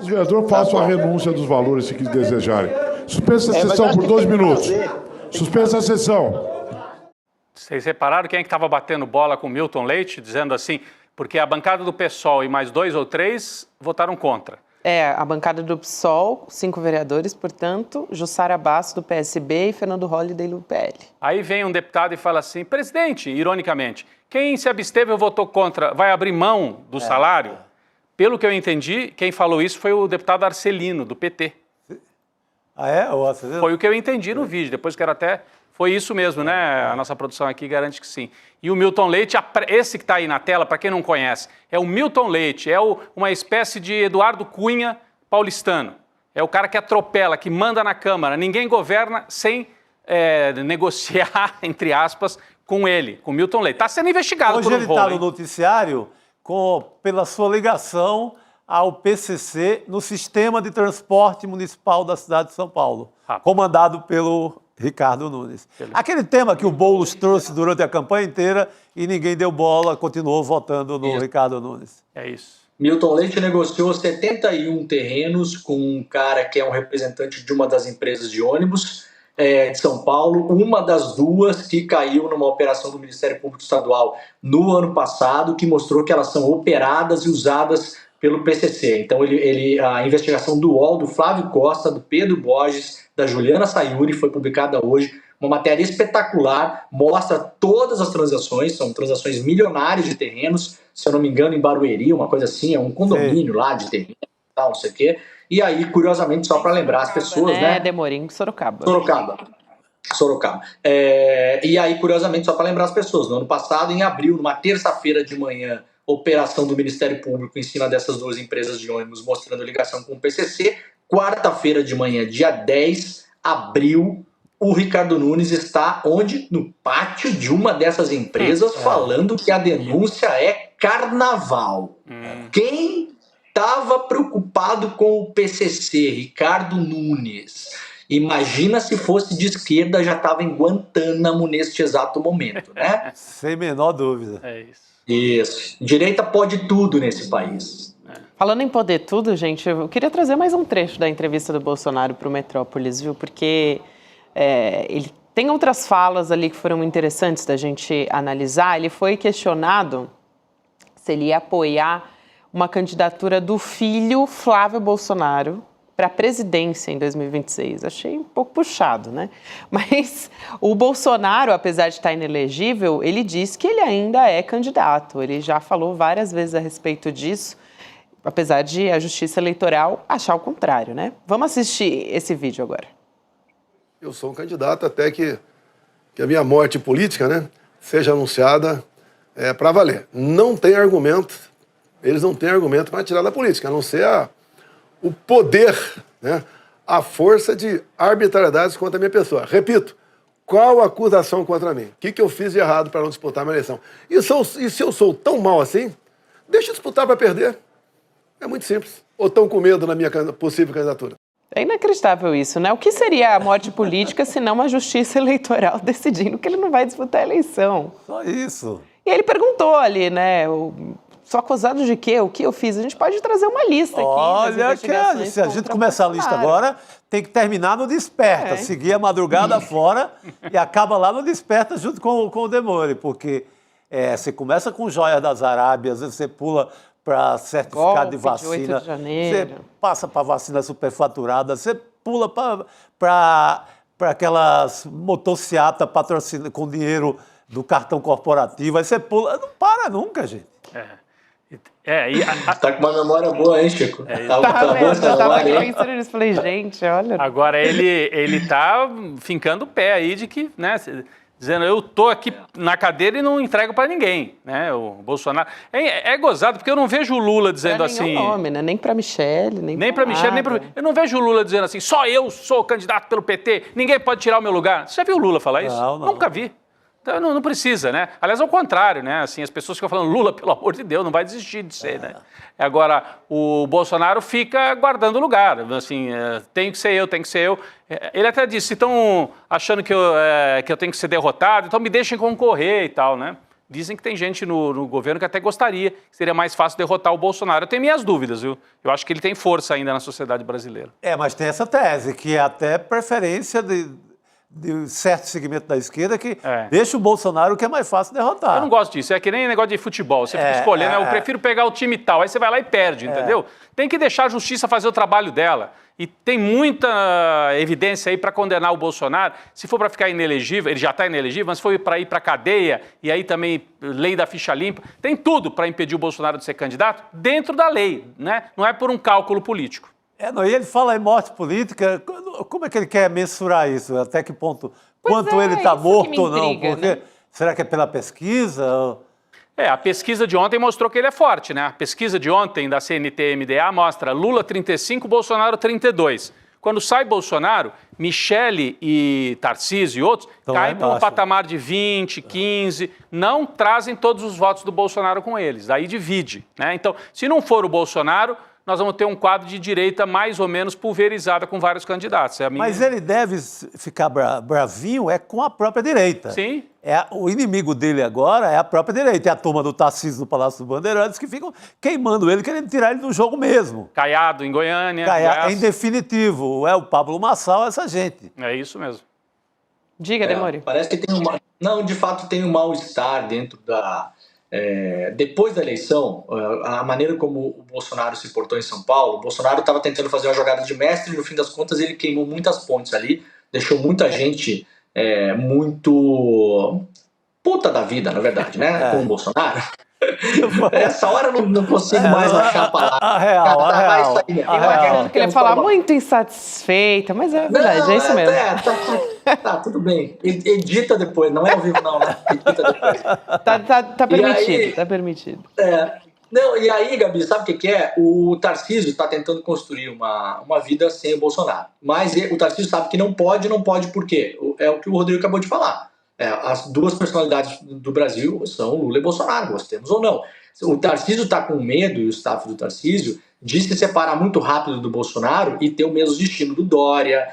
Os vereadores façam a renúncia dos valores se desejarem. Suspensa a sessão por 2 minutos. Suspensa a sessão. Vocês repararam quem é que estava batendo bola com Milton Leite, dizendo assim, porque a bancada do PSOL e mais 2 ou 3 votaram contra. A bancada do PSOL, 5 vereadores, portanto, Jussara Basso, do PSB, e Fernando Holliday, do PL. Aí vem um deputado e fala assim, presidente, ironicamente, quem se absteve ou votou contra vai abrir mão do salário? Pelo que eu entendi, quem falou isso foi o deputado Arcelino, do PT. Foi o que eu entendi no vídeo, depois quero até... Foi isso mesmo, né? A nossa produção aqui garante que sim. E o Milton Leite, esse que está aí na tela, para quem não conhece, é o Milton Leite, uma espécie de Eduardo Cunha paulistano. É o cara que atropela, que manda na Câmara. Ninguém governa sem negociar, entre aspas, com ele, com o Milton Leite. Está sendo investigado por um Hoje ele está no noticiário pela sua ligação ao PCC no Sistema de Transporte Municipal da cidade de São Paulo, comandado pelo Ricardo Nunes. Aquele tema que o Boulos trouxe durante a campanha inteira e ninguém deu bola, continuou votando no Ricardo Nunes. É isso. Milton Leite negociou 71 terrenos com um cara que é um representante de uma das empresas de ônibus de São Paulo, uma das duas que caiu numa operação do Ministério Público Estadual no ano passado, que mostrou que elas são operadas e usadas pelo PCC. Então, a investigação do UOL, do Flávio Costa, do Pedro Borges, da Juliana Sayuri, foi publicada hoje. Uma matéria espetacular, mostra todas as transações, são transações milionárias de terrenos, se eu não me engano, em Barueri, uma coisa assim, é um condomínio lá de terreno, tal, não sei o quê. E aí, curiosamente, só para lembrar as pessoas, né? Demorim, Sorocaba. Sorocaba. E aí, curiosamente, só para lembrar as pessoas, no ano passado, em abril, numa terça-feira de manhã, operação do Ministério Público em cima dessas duas empresas de ônibus, mostrando ligação com o PCC. Quarta-feira de manhã, dia 10, abril, o Ricardo Nunes está onde? No pátio de uma dessas empresas, falando que a denúncia é carnaval. Quem estava preocupado com o PCC? Ricardo Nunes. Imagina se fosse de esquerda, já estava em Guantánamo neste exato momento, né? Sem menor dúvida. É isso. Isso. Direita pode tudo nesse país. Falando em poder tudo, gente, eu queria trazer mais um trecho da entrevista do Bolsonaro para o Metrópolis, viu? Porque ele tem outras falas ali que foram interessantes da gente analisar. Ele foi questionado se ele ia apoiar uma candidatura do filho Flávio Bolsonaro para a presidência em 2026. Achei um pouco puxado, né? Mas o Bolsonaro, apesar de estar inelegível, ele diz que ele ainda é candidato. Ele já falou várias vezes a respeito disso, apesar de a Justiça Eleitoral achar o contrário, né? Vamos assistir esse vídeo agora. Eu sou um candidato até que a minha morte política, né, seja anunciada para valer. Não tem argumento, eles não têm argumento para tirar da política, a não ser o poder, né, a força de arbitrariedades contra a minha pessoa. Repito, qual a acusação contra mim? O que eu fiz de errado para não disputar a minha eleição? E se eu sou tão mal assim, deixa eu disputar para perder. É muito simples. Ou estão com medo na minha possível candidatura? É inacreditável isso, né? O que seria a morte política se não a Justiça Eleitoral decidindo que ele não vai disputar a eleição? Só isso. E ele perguntou ali, né? Sou acusado de quê? O que eu fiz? A gente pode trazer uma lista aqui. Olha, se a gente começar a lista agora, tem que terminar no Desperta, seguir a madrugada fora e acaba lá no Desperta junto com o Demore, porque você começa com joias das Arábias, você pula para certificado de vacina, você passa para vacina superfaturada, você pula para aquelas motocicletas patrocinadas com dinheiro do cartão corporativo, aí você pula, não para nunca, gente. Tá com uma memória boa, hein, Chico? Eu tava aqui pensando nisso, falei, gente, olha... Agora ele tá fincando o pé aí de que, né, dizendo, eu tô aqui na cadeira e não entrego para ninguém, né, o Bolsonaro. É gozado, porque eu não vejo o Lula dizendo assim... nome, né? Nem para Michele, nem para Michele, nem para... Eu não vejo o Lula dizendo assim, só eu sou candidato pelo PT, ninguém pode tirar o meu lugar. Você já viu o Lula falar isso? Não. Nunca vi. Então não precisa, né? Aliás, ao contrário, né? Assim, as pessoas ficam falando, Lula, pelo amor de Deus, não vai desistir de ser, né? Agora, o Bolsonaro fica guardando lugar, assim, tem que ser eu. Ele até disse, se estão achando que eu tenho que ser derrotado, então me deixem concorrer e tal, né? Dizem que tem gente no governo que até gostaria, que seria mais fácil derrotar o Bolsonaro. Eu tenho minhas dúvidas, viu? Eu acho que ele tem força ainda na sociedade brasileira. Mas tem essa tese, que é até preferência de certo segmento da esquerda que deixa o Bolsonaro, que é mais fácil derrotar. Eu não gosto disso, é que nem negócio de futebol, você fica escolhendo, eu prefiro pegar o time tal, aí você vai lá e perde, entendeu? Tem que deixar a justiça fazer o trabalho dela. E tem muita evidência aí para condenar o Bolsonaro. Se for para ficar inelegível, ele já está inelegível, mas se for para ir para a cadeia, e aí também lei da ficha limpa, tem tudo para impedir o Bolsonaro de ser candidato dentro da lei, né? Não é por um cálculo político. E ele fala em morte política, como é que ele quer mensurar isso? Até que ponto? Quanto ele está morto ou não? Porque, né? Será que é pela pesquisa? A pesquisa de ontem mostrou que ele é forte, né? A pesquisa de ontem da CNT-MDA mostra Lula 35, Bolsonaro 32. Quando sai Bolsonaro, Michele e Tarcísio e outros caem para um patamar de 20, 15, não trazem todos os votos do Bolsonaro com eles, aí divide, né? Então, se não for o Bolsonaro, nós vamos ter um quadro de direita mais ou menos pulverizada com vários candidatos. Mas ele deve ficar bravinho com a própria direita. Sim. O inimigo dele agora é a própria direita. É a turma do Tarcísio no Palácio do Bandeirantes que ficam queimando ele, querendo tirar ele do jogo mesmo. Caiado em Goiânia. Em definitivo, o Pablo Marçal, essa gente. É isso mesmo. Diga, Demore. Parece que tem Não, de fato tem um mal-estar dentro da... depois da eleição, a maneira como o Bolsonaro se portou em São Paulo, o Bolsonaro estava tentando fazer uma jogada de mestre e no fim das contas ele queimou muitas pontes ali, deixou muita gente muito puta da vida, na verdade, né, com o Bolsonaro. Essa hora eu não consigo mais achar a palavra. A real. Eu acredito que ele ia falar muito insatisfeita, mas é verdade, é isso mesmo. Tá, tudo bem. Edita depois, não é ao vivo não, né? Edita depois. Tá permitido, tá permitido. Não, e aí, Gabi, sabe o que é? O Tarcísio está tentando construir uma vida sem o Bolsonaro. Mas o Tarcísio sabe que não pode por quê? É o que o Rodrigo acabou de falar. As duas personalidades do Brasil são Lula e Bolsonaro, gostemos ou não. O Tarcísio está com medo, e o staff do Tarcísio, de se separar muito rápido do Bolsonaro e ter o mesmo destino do Dória,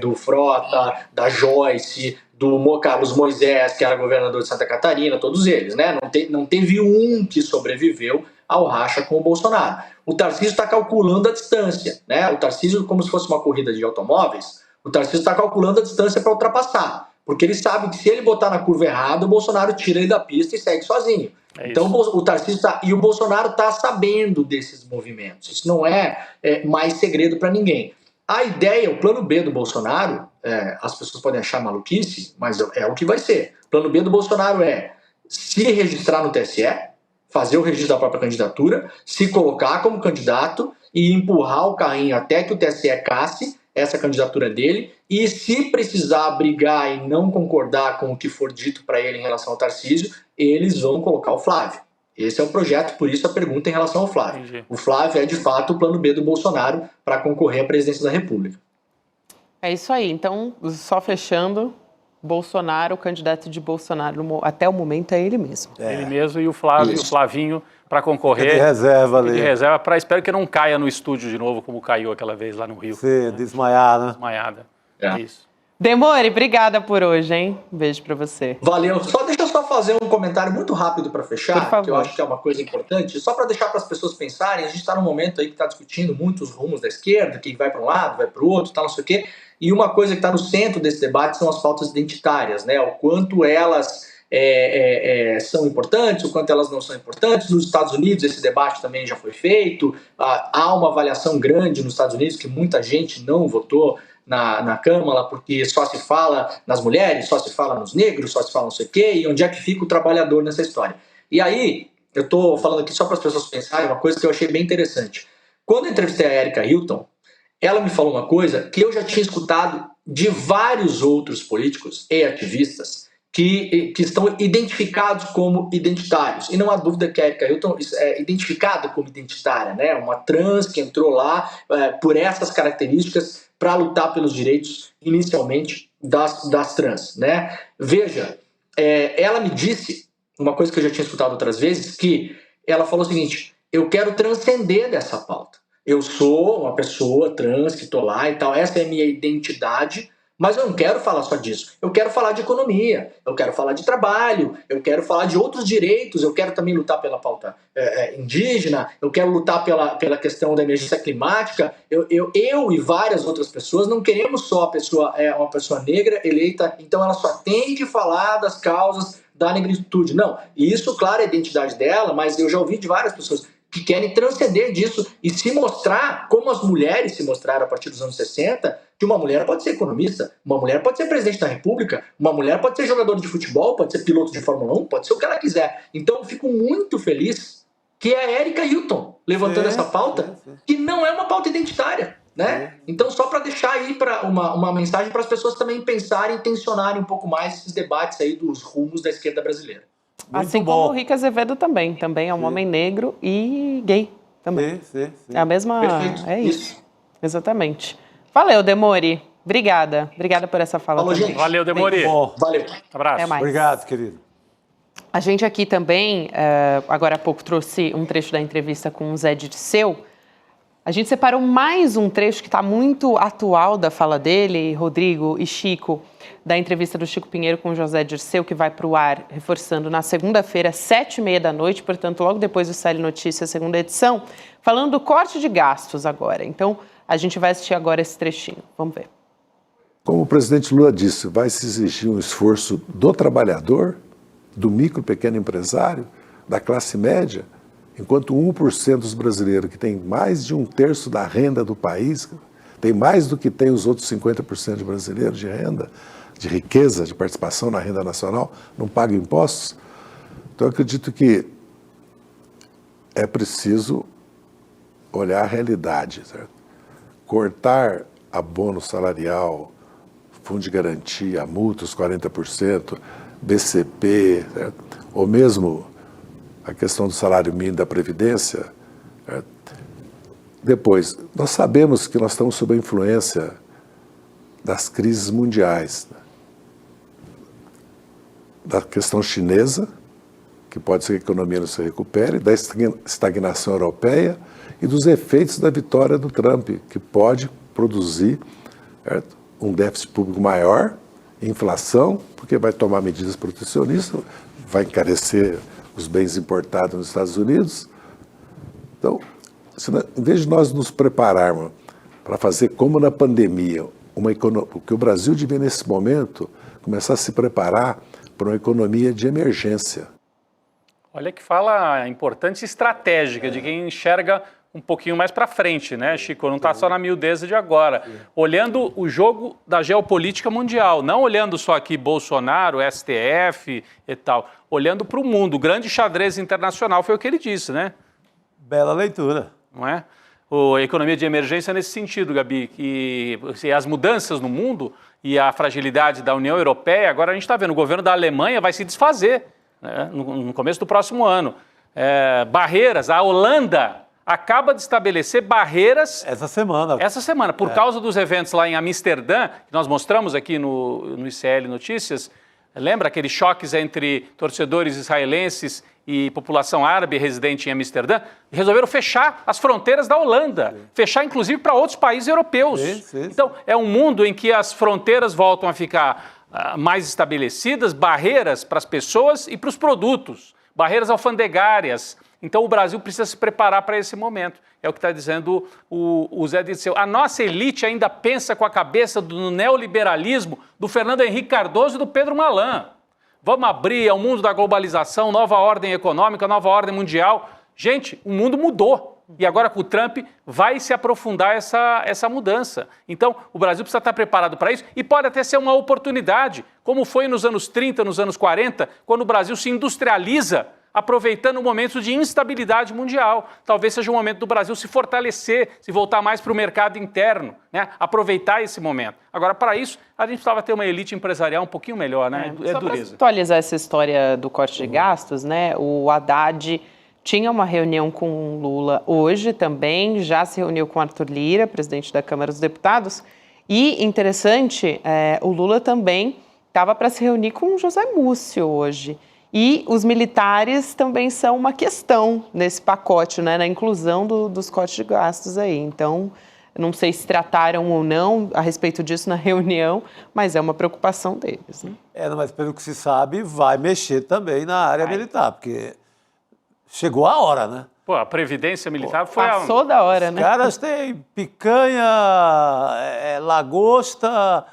do Frota, da Joyce, do Carlos Moisés, que era governador de Santa Catarina, todos eles, né? Não teve um que sobreviveu ao racha com o Bolsonaro. O Tarcísio está calculando a distância, né? O Tarcísio, como se fosse uma corrida de automóveis, o Tarcísio está calculando a distância para ultrapassar, porque ele sabe que se ele botar na curva errada, o Bolsonaro tira ele da pista e segue sozinho. Então o Tarcísio e o Bolsonaro está sabendo desses movimentos. Isso não é mais segredo para ninguém. A ideia, o plano B do Bolsonaro, as pessoas podem achar maluquice, mas é o que vai ser. O plano B do Bolsonaro é se registrar no TSE, fazer o registro da própria candidatura, se colocar como candidato e empurrar o carrinho até que o TSE casse essa candidatura dele, e se precisar brigar e não concordar com o que for dito para ele em relação ao Tarcísio, eles vão colocar o Flávio. Esse é o projeto, por isso a pergunta em relação ao Flávio. Entendi. O Flávio é, de fato, o plano B do Bolsonaro para concorrer à presidência da República. É isso aí. Então, só fechando, Bolsonaro, o candidato de Bolsonaro, até o momento, é ele mesmo. Ele mesmo e o Flávio, o Flavinho, para concorrer. De reserva ali. De reserva, espero que não caia no estúdio de novo, como caiu aquela vez lá no Rio. Sim, desmaiar, né? Desmaiada. Isso. Demore, obrigada por hoje, hein? Um beijo pra você. Valeu. Deixa eu só fazer um comentário muito rápido para fechar, que eu acho que é uma coisa importante, só para deixar para as pessoas pensarem. A gente está num momento aí que está discutindo muitos rumos da esquerda, que vai para um lado, vai para o outro, tal, não sei o quê. E uma coisa que está no centro desse debate são as pautas identitárias, né? O quanto elas são importantes, o quanto elas não são importantes. Nos Estados Unidos esse debate também já foi feito. Há uma avaliação grande nos Estados Unidos que muita gente não votou na Câmara, porque só se fala nas mulheres, só se fala nos negros, só se fala não sei o quê, e onde é que fica o trabalhador nessa história? E aí, eu estou falando aqui só para as pessoas pensarem, uma coisa que eu achei bem interessante. Quando eu entrevistei a Erika Hilton, ela me falou uma coisa que eu já tinha escutado de vários outros políticos e ativistas que estão identificados como identitários. E não há dúvida que a Erika Hilton é identificada como identitária, né? Uma trans que entrou lá por essas características para lutar pelos direitos, inicialmente, das trans, né? Veja, ela me disse, uma coisa que eu já tinha escutado outras vezes, que ela falou o seguinte: eu quero transcender dessa pauta. Eu sou uma pessoa trans que estou lá e tal, essa é a minha identidade, mas eu não quero falar só disso. Eu quero falar de economia, eu quero falar de trabalho, eu quero falar de outros direitos, eu quero também lutar pela pauta indígena, eu quero lutar pela questão da emergência climática. Eu e várias outras pessoas não queremos só uma pessoa negra eleita, então ela só tem que falar das causas da negritude. Não, e isso, claro, é a identidade dela, mas eu já ouvi de várias pessoas que querem transcender disso e se mostrar, como as mulheres se mostraram a partir dos anos 60, que uma mulher pode ser economista, uma mulher pode ser presidente da República, uma mulher pode ser jogador de futebol, pode ser piloto de Fórmula 1, pode ser o que ela quiser. Então eu fico muito feliz que é a Erika Hilton levantando essa pauta, que não é uma pauta identitária, né? Então só para deixar aí uma mensagem para as pessoas também pensarem, tensionarem um pouco mais esses debates aí dos rumos da esquerda brasileira. Muito assim bom. Como o Rick Azevedo também é um homem negro e gay também. Sim. É a mesma... Perfeito. É isso. Exatamente. Valeu, Demore. Obrigada por essa fala. Falou, também. gente. Valeu, Demore. Valeu. Abraço. Até mais. Obrigado, querido. A gente aqui também, agora há pouco, trouxe um trecho da entrevista com o Zé Dirceu. A gente separou mais um trecho que está muito atual da fala dele, Rodrigo e Chico, da entrevista do Chico Pinheiro com o José Dirceu, que vai para o ar, reforçando, na segunda-feira, 7h30 da noite, portanto, logo depois do CL Notícias, segunda edição, falando do corte de gastos agora. Então, a gente vai assistir agora esse trechinho. Vamos ver. Como o presidente Lula disse, vai se exigir um esforço do trabalhador, do micro e pequeno empresário, da classe média, enquanto 1% dos brasileiros, que tem mais de 1/3 da renda do país, tem mais do que tem os outros 50% de brasileiros de renda, de riqueza, de participação na renda nacional, não pagam impostos. Então, eu acredito que é preciso olhar a realidade, certo? Cortar abono salarial, fundo de garantia, multas 40%, BCP, certo? Ou mesmo a questão do salário mínimo da Previdência. Certo? Depois, nós sabemos que nós estamos sob a influência das crises mundiais, né? Da questão chinesa, que pode ser que a economia não se recupere, da estagnação europeia e dos efeitos da vitória do Trump, que pode produzir, certo, um déficit público maior, inflação, porque vai tomar medidas protecionistas, vai encarecer os bens importados nos Estados Unidos. Então, em vez de nós nos prepararmos para fazer como na pandemia, porque o Brasil devia, nesse momento, começar a se preparar para uma economia de emergência. Olha que fala importante estratégica de quem enxerga um pouquinho mais para frente, né, Chico? Não está só na miudeza de agora. Olhando o jogo da geopolítica mundial, não olhando só aqui Bolsonaro, STF e tal, olhando para o mundo. O grande xadrez internacional foi o que ele disse, né? Bela leitura. Não é? A economia de emergência nesse sentido, Gabi, que as mudanças no mundo e a fragilidade da União Europeia, agora a gente está vendo, o governo da Alemanha vai se desfazer, né, no começo do próximo ano. Barreiras, a Holanda acaba de estabelecer barreiras... Essa semana, por causa dos eventos lá em Amsterdã, que nós mostramos aqui no ICL Notícias. Lembra aqueles choques entre torcedores israelenses e população árabe residente em Amsterdã? Resolveram fechar as fronteiras da Holanda, fechar inclusive para outros países europeus. Sim. Então, é um mundo em que as fronteiras voltam a ficar mais estabelecidas, barreiras para as pessoas e para os produtos, barreiras alfandegárias. Então, o Brasil precisa se preparar para esse momento. É o que está dizendo o Zé Dirceu. A nossa elite ainda pensa com a cabeça do neoliberalismo do Fernando Henrique Cardoso e do Pedro Malan. Vamos abrir ao mundo da globalização, nova ordem econômica, nova ordem mundial. Gente, o mundo mudou. E agora com o Trump vai se aprofundar essa mudança. Então, o Brasil precisa estar preparado para isso e pode até ser uma oportunidade, como foi nos anos 30, nos anos 40, quando o Brasil se industrializa, aproveitando o momento de instabilidade mundial. Talvez seja o momento do Brasil se fortalecer, se voltar mais para o mercado interno, né? Aproveitar esse momento. Agora, para isso, a gente precisava ter uma elite empresarial um pouquinho melhor, né? Só dureza. Para atualizar essa história do corte de gastos, né? O Haddad tinha uma reunião com o Lula hoje também, já se reuniu com Arthur Lira, presidente da Câmara dos Deputados, e, interessante, o Lula também estava para se reunir com o José Múcio hoje. E os militares também são uma questão nesse pacote, né, na inclusão dos cortes de gastos aí. Então, não sei se trataram ou não a respeito disso na reunião, mas é uma preocupação deles, né? Mas pelo que se sabe, vai mexer também na área militar, porque chegou a hora, né? Pô, a Previdência Militar foi... Passou da hora, né? Os caras têm picanha, lagosta,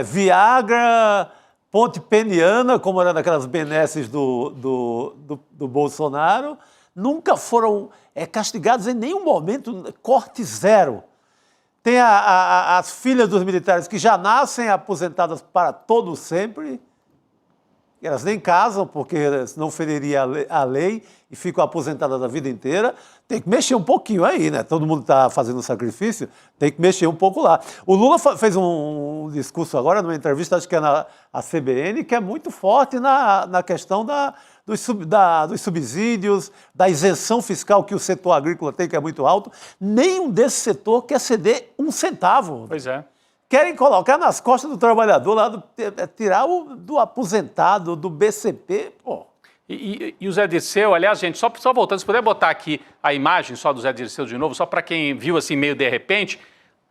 Viagra... Ponte Peniana, como era naquelas benesses do Bolsonaro, nunca foram castigados em nenhum momento, corte zero. Tem as filhas dos militares que já nascem aposentadas para todo sempre, elas nem casam, porque não feriria a lei e ficam aposentadas a vida inteira. Tem que mexer um pouquinho aí, né? Todo mundo está fazendo sacrifício, tem que mexer um pouco lá. O Lula fez um discurso agora, numa entrevista, acho que é na CBN, que é muito forte na questão dos subsídios, da isenção fiscal que o setor agrícola tem, que é muito alto. Nenhum desse setor quer ceder um centavo. Pois é. Querem colocar nas costas do trabalhador, tirar do aposentado, do BCP, pô. E o Zé Dirceu, aliás, gente, só voltando, se puder botar aqui a imagem só do Zé Dirceu de novo, só para quem viu assim meio de repente,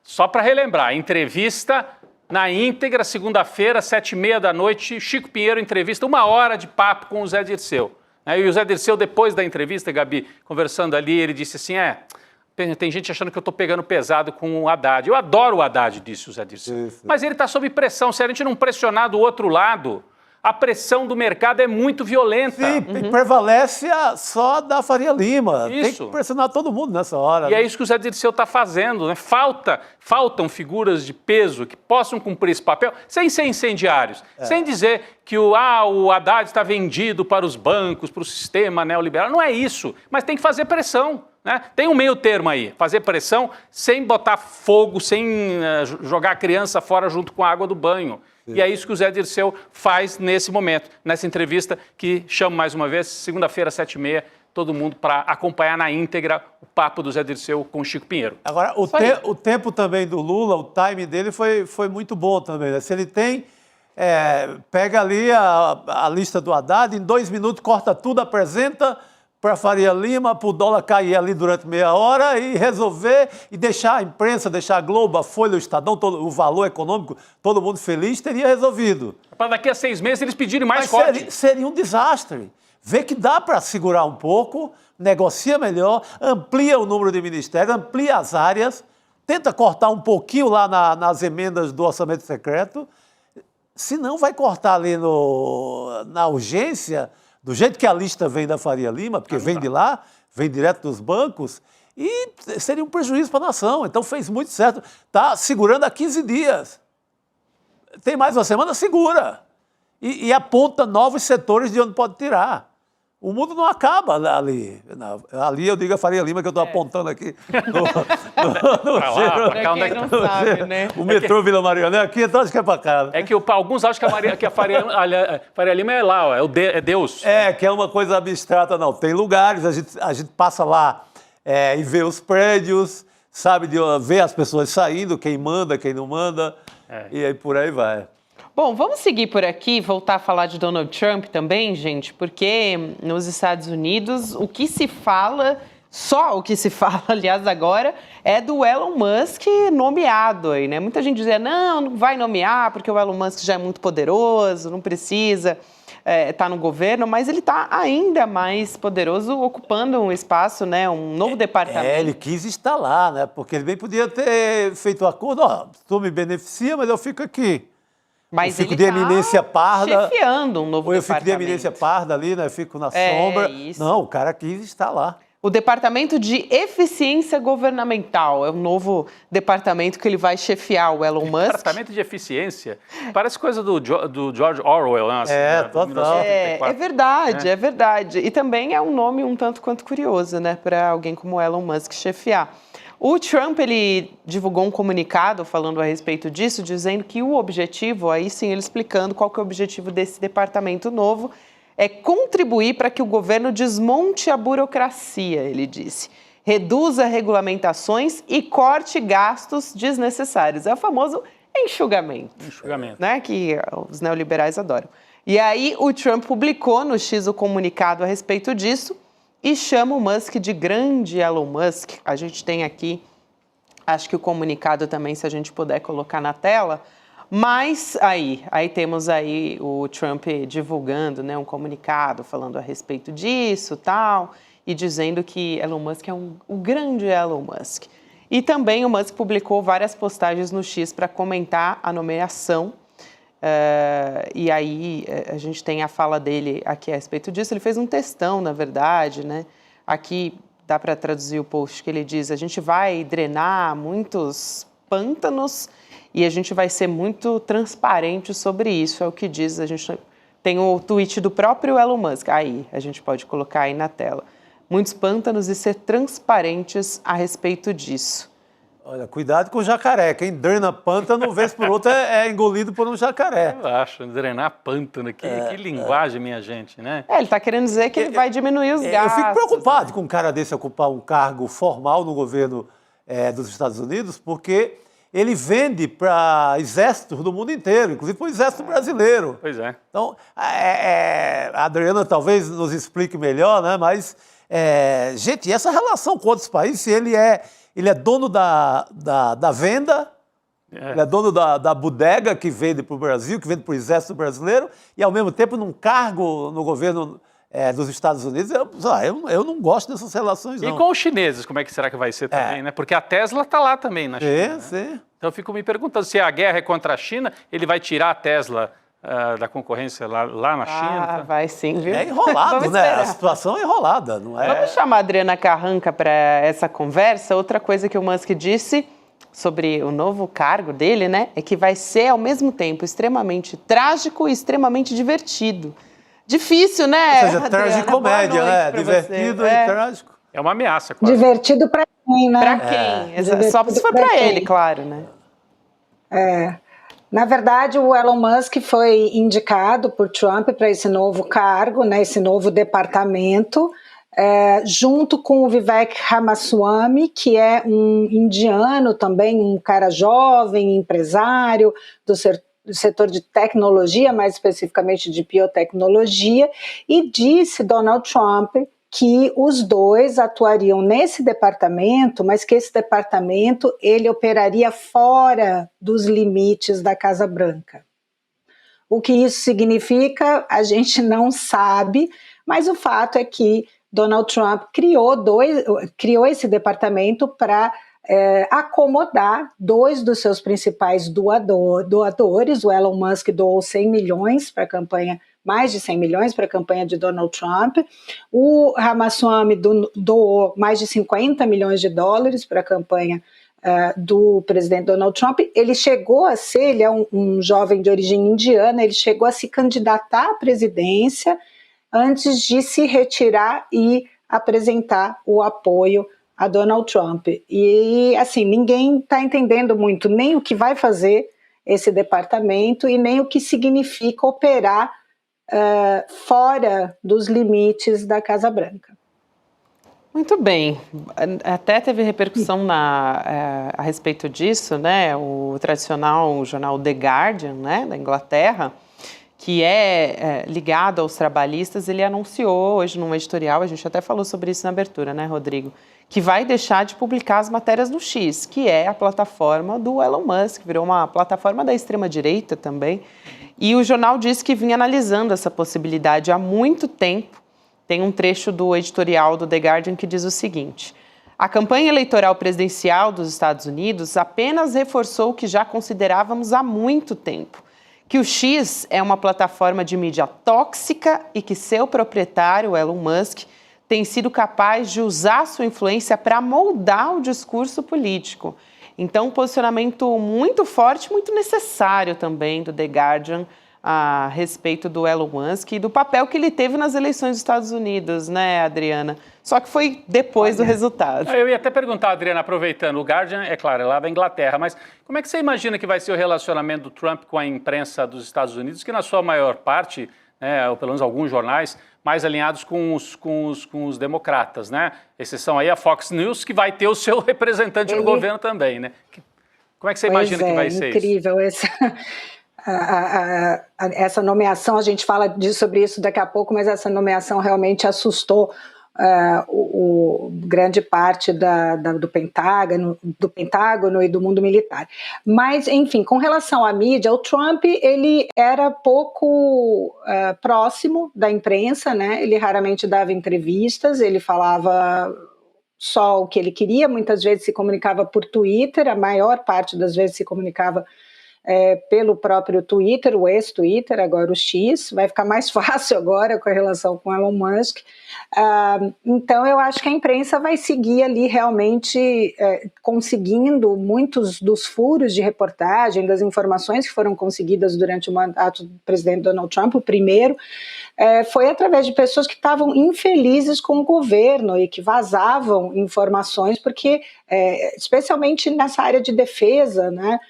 só para relembrar, entrevista na íntegra, segunda-feira, 7h30 da noite, Chico Pinheiro entrevista, 1 hora de papo com o Zé Dirceu. E o Zé Dirceu, depois da entrevista, Gabi, conversando ali, ele disse assim, tem gente achando que eu estou pegando pesado com o Haddad. Eu adoro o Haddad, disse o Zé Dirceu. Isso. Mas ele está sob pressão. Se a gente não pressionar do outro lado, a pressão do mercado é muito violenta. Sim, prevalece só da Faria Lima. Isso. Tem que pressionar todo mundo nessa hora. E é isso que o Zé Dirceu está fazendo, né? Faltam figuras de peso que possam cumprir esse papel sem ser incendiários, sem dizer que o Haddad está vendido para os bancos, para o sistema neoliberal. Não é isso, mas tem que fazer pressão. Né? Tem um meio termo aí, fazer pressão sem botar fogo, sem jogar a criança fora junto com a água do banho. Sim. E é isso que o Zé Dirceu faz nesse momento, nessa entrevista que chamo mais uma vez, segunda-feira, 7h30, todo mundo para acompanhar na íntegra o papo do Zé Dirceu com o Chico Pinheiro. Agora, o tempo também do Lula, o time dele foi muito bom também. Né? Se ele tem Pega ali a lista do Haddad, em 2 minutos corta tudo, apresenta para Faria Lima, para o dólar cair ali durante meia hora e resolver e deixar a imprensa, deixar a Globo, a Folha, o Estadão, o valor econômico, todo mundo feliz, teria resolvido. Para daqui a 6 meses eles pedirem mais corte. Seria um desastre. Vê que dá para segurar um pouco, negocia melhor, amplia o número de ministérios, amplia as áreas, tenta cortar um pouquinho lá nas emendas do orçamento secreto, senão vai cortar ali na urgência, do jeito que a lista vem da Faria Lima, porque vem de lá, vem direto dos bancos, e seria um prejuízo para a nação. Então fez muito certo. Está segurando há 15 dias. Tem mais uma semana, segura. E aponta novos setores de onde pode tirar. O mundo não acaba ali. Ali eu digo a Faria Lima, que eu estou apontando aqui. O metrô Vila Mariana é aqui, então acho que é para cá. É que alguns acham que a Faria Lima é lá, ó, é Deus. Que é uma coisa abstrata, não. Tem lugares, a gente passa lá e vê os prédios, sabe, vê as pessoas saindo, quem manda, quem não manda, e aí por aí vai. Bom, vamos seguir por aqui, voltar a falar de Donald Trump também, gente, porque nos Estados Unidos o que se fala, só o que se fala, aliás, agora, é do Elon Musk nomeado aí, né? Muita gente dizia, não vai nomear porque o Elon Musk já é muito poderoso, não precisa estar no governo, mas ele está ainda mais poderoso, ocupando um espaço, né? Um novo departamento. Ele quis estar lá, né? Porque ele bem podia ter feito um acordo, tu me beneficia, mas eu fico aqui. Mas eu fico de eminência parda. Chefiando um novo departamento. Eu fico de eminência parda ali, né? Fico na sombra. Isso. Não, o cara quis estar lá. O Departamento de Eficiência Governamental é o novo departamento que ele vai chefiar, o Elon Musk. Departamento de Eficiência? Parece coisa do George Orwell, né? Total. É verdade, é verdade. E também é um nome um tanto quanto curioso, né? Para alguém como o Elon Musk chefiar. O Trump, ele divulgou um comunicado falando a respeito disso, dizendo que o objetivo, aí sim ele explicando qual que é o objetivo desse departamento novo, é contribuir para que o governo desmonte a burocracia, ele disse. Reduza regulamentações e corte gastos desnecessários. É o famoso enxugamento. Né, que os neoliberais adoram. E aí o Trump publicou no X o comunicado a respeito disso, e chama o Musk de grande Elon Musk. A gente tem aqui, acho que o comunicado também, se a gente puder colocar na tela. Mas aí temos aí o Trump divulgando, né, um comunicado falando a respeito disso, tal, e dizendo que Elon Musk é o grande Elon Musk. E também o Musk publicou várias postagens no X para comentar a nomeação. E aí a gente tem a fala dele aqui a respeito disso. Ele fez um textão, na verdade, né? Aqui dá para traduzir o post que ele diz: a gente vai drenar muitos pântanos e a gente vai ser muito transparente sobre isso, é o que diz. A gente tem o tweet do próprio Elon Musk, aí a gente pode colocar aí na tela. Muitos pântanos e ser transparentes a respeito disso. Olha, cuidado com o jacaré. Quem drena pântano, vez por outra, é engolido por um jacaré. Eu acho, drenar pântano, que linguagem, minha gente, né? Ele está querendo dizer que ele vai diminuir os gastos. Eu fico preocupado com um cara desse ocupar um cargo formal no governo dos Estados Unidos, porque ele vende para exércitos do mundo inteiro, inclusive para o exército brasileiro. Pois é. Então, a Adriana talvez nos explique melhor, né? Mas, gente, e essa relação com outros países, se ele é dono da venda, ele é dono da bodega que vende para o Brasil, que vende para o exército brasileiro, e ao mesmo tempo num cargo no governo dos Estados Unidos. Eu não gosto dessas relações, não. E com os chineses, como é que será que vai ser também, né? Porque a Tesla está lá também na China. Sim. Então eu fico me perguntando, se a guerra é contra a China, ele vai tirar a Tesla da concorrência lá na China? Vai sim, viu? É enrolado, né? A situação é enrolada, não é? Vamos chamar a Adriana Carranca para essa conversa. Outra coisa que o Musk disse sobre o novo cargo dele, né, é que vai ser, ao mesmo tempo, extremamente trágico e extremamente divertido. Difícil, né? Ou seja, tragicomédia, né? Divertido e trágico. É uma ameaça, quase. Divertido para quem, né? Para quem? Só se for para ele, claro, né? Na verdade, o Elon Musk foi indicado por Trump para esse novo cargo, né, esse novo departamento, junto com o Vivek Ramaswamy, que é um indiano também, um cara jovem, empresário do setor de tecnologia, mais especificamente de biotecnologia, e disse Donald Trump que os dois atuariam nesse departamento, mas que esse departamento ele operaria fora dos limites da Casa Branca. O que isso significa, a gente não sabe, mas o fato é que Donald Trump criou esse departamento para acomodar dois dos seus principais doadores. O Elon Musk doou 100 milhões para a campanha, mais de 100 milhões para a campanha de Donald Trump. O Ramaswamy doou mais de 50 milhões de dólares para a campanha do presidente Donald Trump. Ele chegou a ser, ele é um jovem de origem indiana, ele chegou a se candidatar à presidência antes de se retirar e apresentar o apoio a Donald Trump. E, assim, ninguém está entendendo muito nem o que vai fazer esse departamento e nem o que significa operar fora dos limites da Casa Branca. Muito bem. Até teve repercussão a respeito disso, né? O tradicional jornal The Guardian, né, da Inglaterra, que é ligado aos trabalhistas, ele anunciou hoje num editorial, a gente até falou sobre isso na abertura, né, Rodrigo, que vai deixar de publicar as matérias no X, que é a plataforma do Elon Musk, virou uma plataforma da extrema-direita também, e o jornal disse que vinha analisando essa possibilidade há muito tempo. Tem um trecho do editorial do The Guardian que diz o seguinte: a campanha eleitoral presidencial dos Estados Unidos apenas reforçou o que já considerávamos há muito tempo, que o X é uma plataforma de mídia tóxica e que seu proprietário, Elon Musk, tem sido capaz de usar sua influência para moldar o discurso político. Então, um posicionamento muito forte, muito necessário também do The Guardian a respeito do Elon Musk e do papel que ele teve nas eleições dos Estados Unidos, né, Adriana? Só que foi depois do resultado. Eu ia até perguntar, Adriana, aproveitando, o Guardian, é claro, é lá da Inglaterra, mas como é que você imagina que vai ser o relacionamento do Trump com a imprensa dos Estados Unidos, que na sua maior parte, né, ou pelo menos alguns jornais, mais alinhados com os democratas, né? Exceção aí a Fox News, que vai ter o seu representante no governo também, né? Como é que você imagina que vai ser isso? Incrível essa nomeação, a gente fala sobre isso daqui a pouco, mas essa nomeação realmente assustou grande parte do Pentágono e do mundo militar. Mas, enfim, com relação à mídia, o Trump ele era pouco próximo da imprensa, né? Ele raramente dava entrevistas, ele falava só o que ele queria, muitas vezes se comunicava por Twitter, a maior parte das vezes se comunicava pelo próprio Twitter, o ex-Twitter, agora o X, vai ficar mais fácil agora com a relação com Elon Musk. Então eu acho que a imprensa vai seguir ali realmente conseguindo muitos dos furos de reportagem, das informações que foram conseguidas durante o mandato do presidente Donald Trump, o primeiro, foi através de pessoas que estavam infelizes com o governo e que vazavam informações, porque, especialmente nessa área de defesa, né,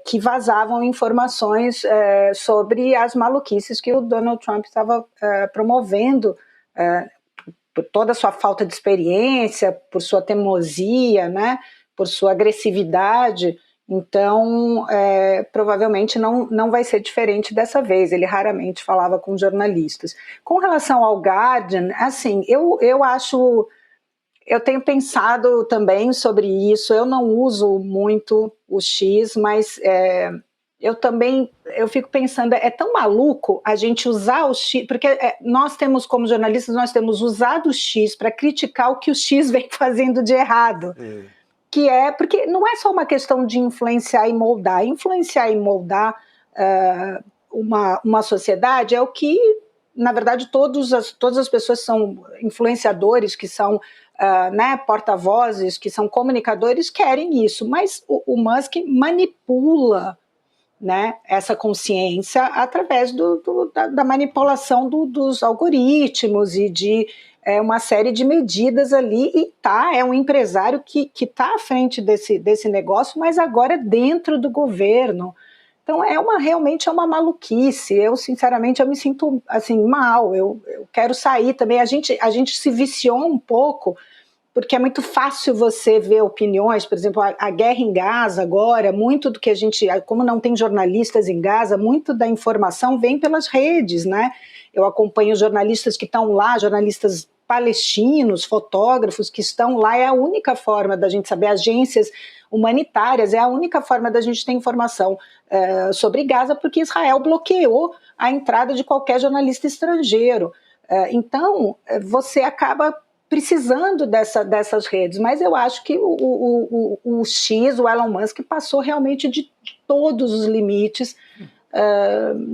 que vazavam informações sobre as maluquices que o Donald Trump estava promovendo, por toda a sua falta de experiência, por sua teimosia, né, por sua agressividade. Então, provavelmente não vai ser diferente dessa vez. Ele raramente falava com jornalistas. Com relação ao Guardian, assim, eu acho... Eu tenho pensado também sobre isso, eu não uso muito o X, mas eu fico pensando, é tão maluco a gente usar o X, porque nós temos, como jornalistas, nós temos usado o X para criticar o que o X vem fazendo de errado. Que porque não é só uma questão de influenciar e moldar. Influenciar e moldar uma sociedade é o que, na verdade, todas as pessoas que são influenciadores, que são porta-vozes, que são comunicadores, querem isso, mas o Musk manipula, né, essa consciência através da manipulação dos algoritmos e de uma série de medidas ali, e é um empresário que está à frente desse negócio, mas agora dentro do governo. Então realmente é uma maluquice. Eu, sinceramente, eu me sinto assim, mal. Eu quero sair também. A gente se viciou um pouco porque é muito fácil você ver opiniões, por exemplo, a guerra em Gaza agora, muito do que a gente, como não tem jornalistas em Gaza, muito da informação vem pelas redes, né? Eu acompanho jornalistas que estão lá, jornalistas palestinos, fotógrafos que estão lá, é a única forma da gente saber, agências humanitárias, é a única forma da gente ter informação sobre Gaza, porque Israel bloqueou a entrada de qualquer jornalista estrangeiro. Então, você acaba precisando dessas redes, mas eu acho que o Elon Musk, passou realmente de todos os limites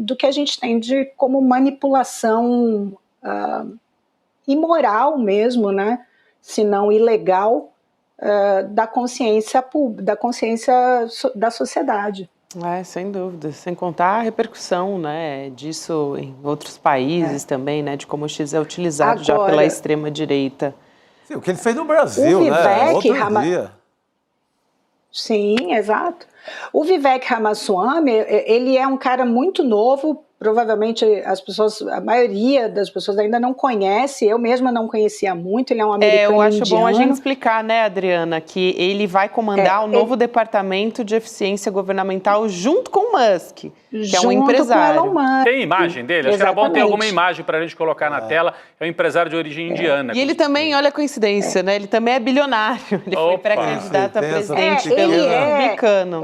do que a gente tem como manipulação imoral mesmo, né? Se não ilegal, da consciência da sociedade. Sem dúvida, sem contar a repercussão, né, disso em outros países também, né, de como o X é utilizado já pela extrema-direita. Sim, o que ele fez no Brasil, né, outro dia. Sim, exato. O Vivek Ramaswamy, ele é um cara muito novo, provavelmente a maioria das pessoas ainda não conhece, eu mesma não conhecia muito, ele é um americano eu acho indiano. bom a gente explicar, né, Adriana, que ele vai comandar o novo Departamento de Eficiência Governamental junto com o Musk, que é um empresário. Com Elon Musk. Tem imagem dele? Acho que era bom ter alguma imagem para a gente colocar na tela. É um empresário de origem indiana. E ele também, olha a coincidência, né, ele também é bilionário, ele foi pré-candidato a presidente pelo republicano.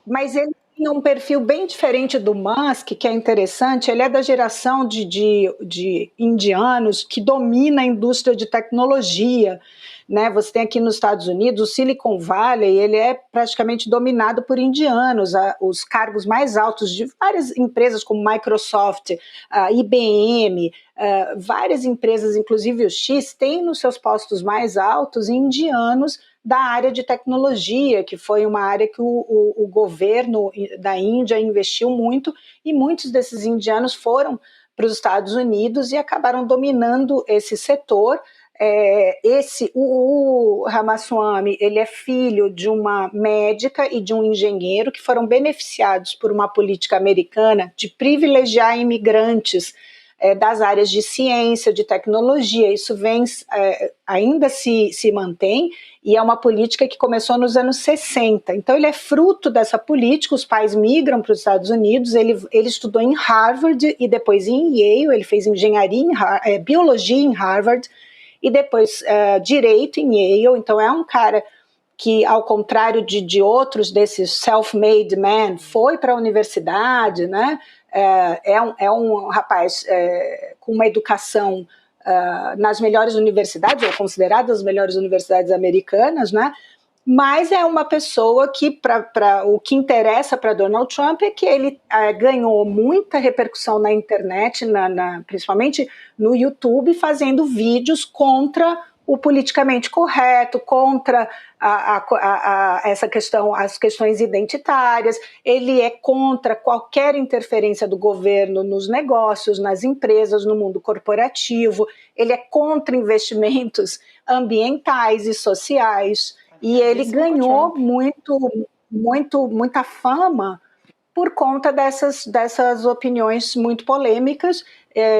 Mas ele tem um perfil bem diferente do Musk, que é interessante. Ele é da geração de indianos que domina a indústria de tecnologia, né? Você tem aqui nos Estados Unidos o Silicon Valley, ele é praticamente dominado por indianos. Os cargos mais altos de várias empresas como Microsoft, IBM, várias empresas, inclusive o X, tem nos seus postos mais altos indianos da área de tecnologia, que foi uma área que o governo da Índia investiu muito, e muitos desses indianos foram para os Estados Unidos e acabaram dominando esse setor. O Ramaswamy, ele é filho de uma médica e de um engenheiro que foram beneficiados por uma política americana de privilegiar imigrantes das áreas de ciência, de tecnologia. Isso ainda se mantém, e é uma política que começou nos anos 60. Então, ele é fruto dessa política. Os pais migram para os Estados Unidos, ele estudou em Harvard e depois em Yale, ele fez biologia em Harvard e depois direito em Yale. Então, é um cara que, ao contrário de outros desses self-made men, foi para a universidade, né? É um rapaz com uma educação nas melhores universidades, ou consideradas as melhores universidades americanas, né? Mas é uma pessoa que, o que interessa para Donald Trump é que ele ganhou muita repercussão na internet, principalmente no YouTube, fazendo vídeos contra o politicamente correto, contra essa questão, as questões identitárias. Ele é contra qualquer interferência do governo nos negócios, nas empresas, no mundo corporativo. Ele é contra investimentos ambientais e sociais. E ele ganhou muita fama por conta dessas opiniões muito polêmicas,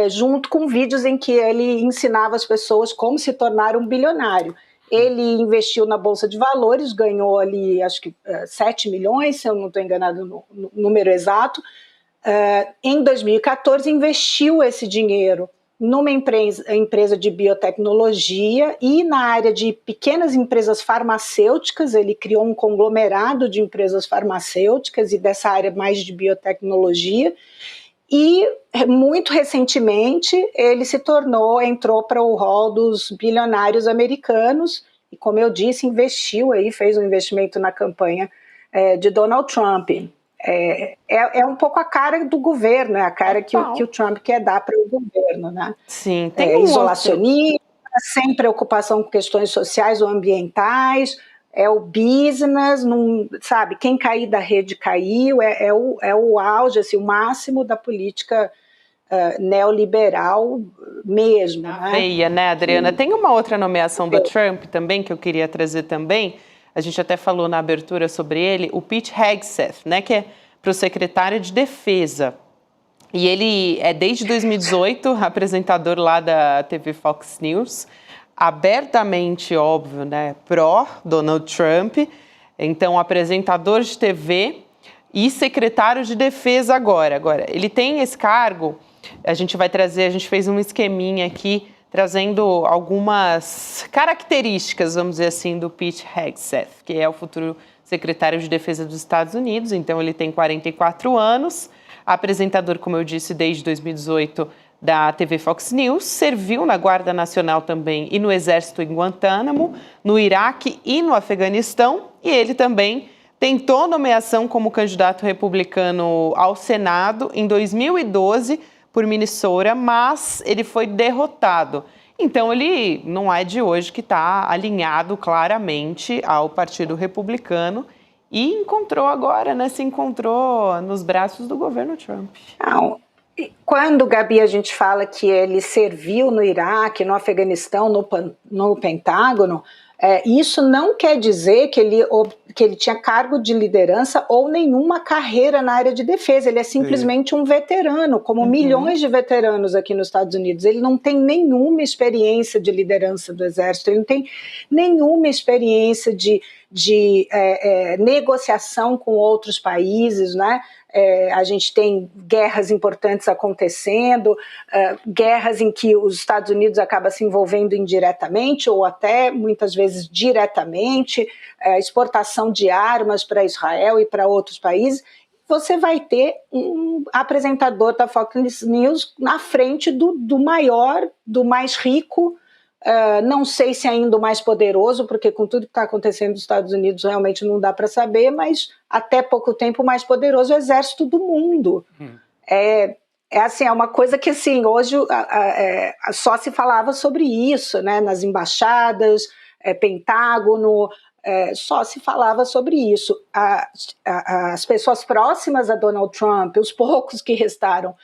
junto com vídeos em que ele ensinava as pessoas como se tornar um bilionário. Ele investiu na Bolsa de Valores, ganhou ali, acho que 7 milhões, se eu não estou enganado no número exato. Em 2014, investiu esse dinheiro numa empresa de biotecnologia e na área de pequenas empresas farmacêuticas. Ele criou um conglomerado de empresas farmacêuticas e dessa área mais de biotecnologia. E, muito recentemente, ele entrou para o hall dos bilionários americanos e, como eu disse, fez um investimento na campanha de Donald Trump. É um pouco a cara do governo, é a cara que o Trump quer dar para o governo, né? Sim, tem isolacionismo, sem preocupação com questões sociais ou ambientais, é o business, sabe? Quem cair da rede caiu, é o auge, assim, o máximo da política neoliberal mesmo. Veia, né, Adriana? Tem uma outra nomeação do Trump também, que eu queria trazer também. A gente até falou na abertura sobre ele, o Pete Hegseth, né, que é para o secretário de Defesa. E ele é, desde 2018, apresentador lá da TV Fox News. abertamente, óbvio, né, pró-Donald Trump, então apresentador de TV e secretário de Defesa agora. Agora, ele tem esse cargo, a gente fez um esqueminha aqui, trazendo algumas características, vamos dizer assim, do Pete Hegseth, que é o futuro secretário de Defesa dos Estados Unidos. Então, ele tem 44 anos, apresentador, como eu disse, desde 2018 da TV Fox News, serviu na Guarda Nacional também e no Exército em Guantánamo, no Iraque e no Afeganistão, e ele também tentou nomeação como candidato republicano ao Senado em 2012 por Minnesota, mas ele foi derrotado. Então, ele não é de hoje que está alinhado claramente ao Partido Republicano e se encontrou nos braços do governo Trump. Não. Quando, Gabi, a gente fala que ele serviu no Iraque, no Afeganistão, no Pentágono, isso não quer dizer que ele tinha cargo de liderança ou nenhuma carreira na área de defesa. Ele é simplesmente um veterano, como milhões de veteranos aqui nos Estados Unidos. Ele não tem nenhuma experiência de liderança do Exército, ele não tem nenhuma experiência de negociação com outros países, né? A gente tem guerras importantes acontecendo, guerras em que os Estados Unidos acaba se envolvendo indiretamente ou até muitas vezes diretamente, exportação de armas para Israel e para outros países. Você vai ter um apresentador da Fox News na frente do maior, do mais rico, não sei se ainda o mais poderoso, porque com tudo que está acontecendo nos Estados Unidos realmente não dá para saber, mas até pouco tempo o mais poderoso exército do mundo. É uma coisa que assim, hoje só se falava sobre isso, né, nas embaixadas, Pentágono, só se falava sobre isso. As pessoas próximas a Donald Trump, os poucos que restaram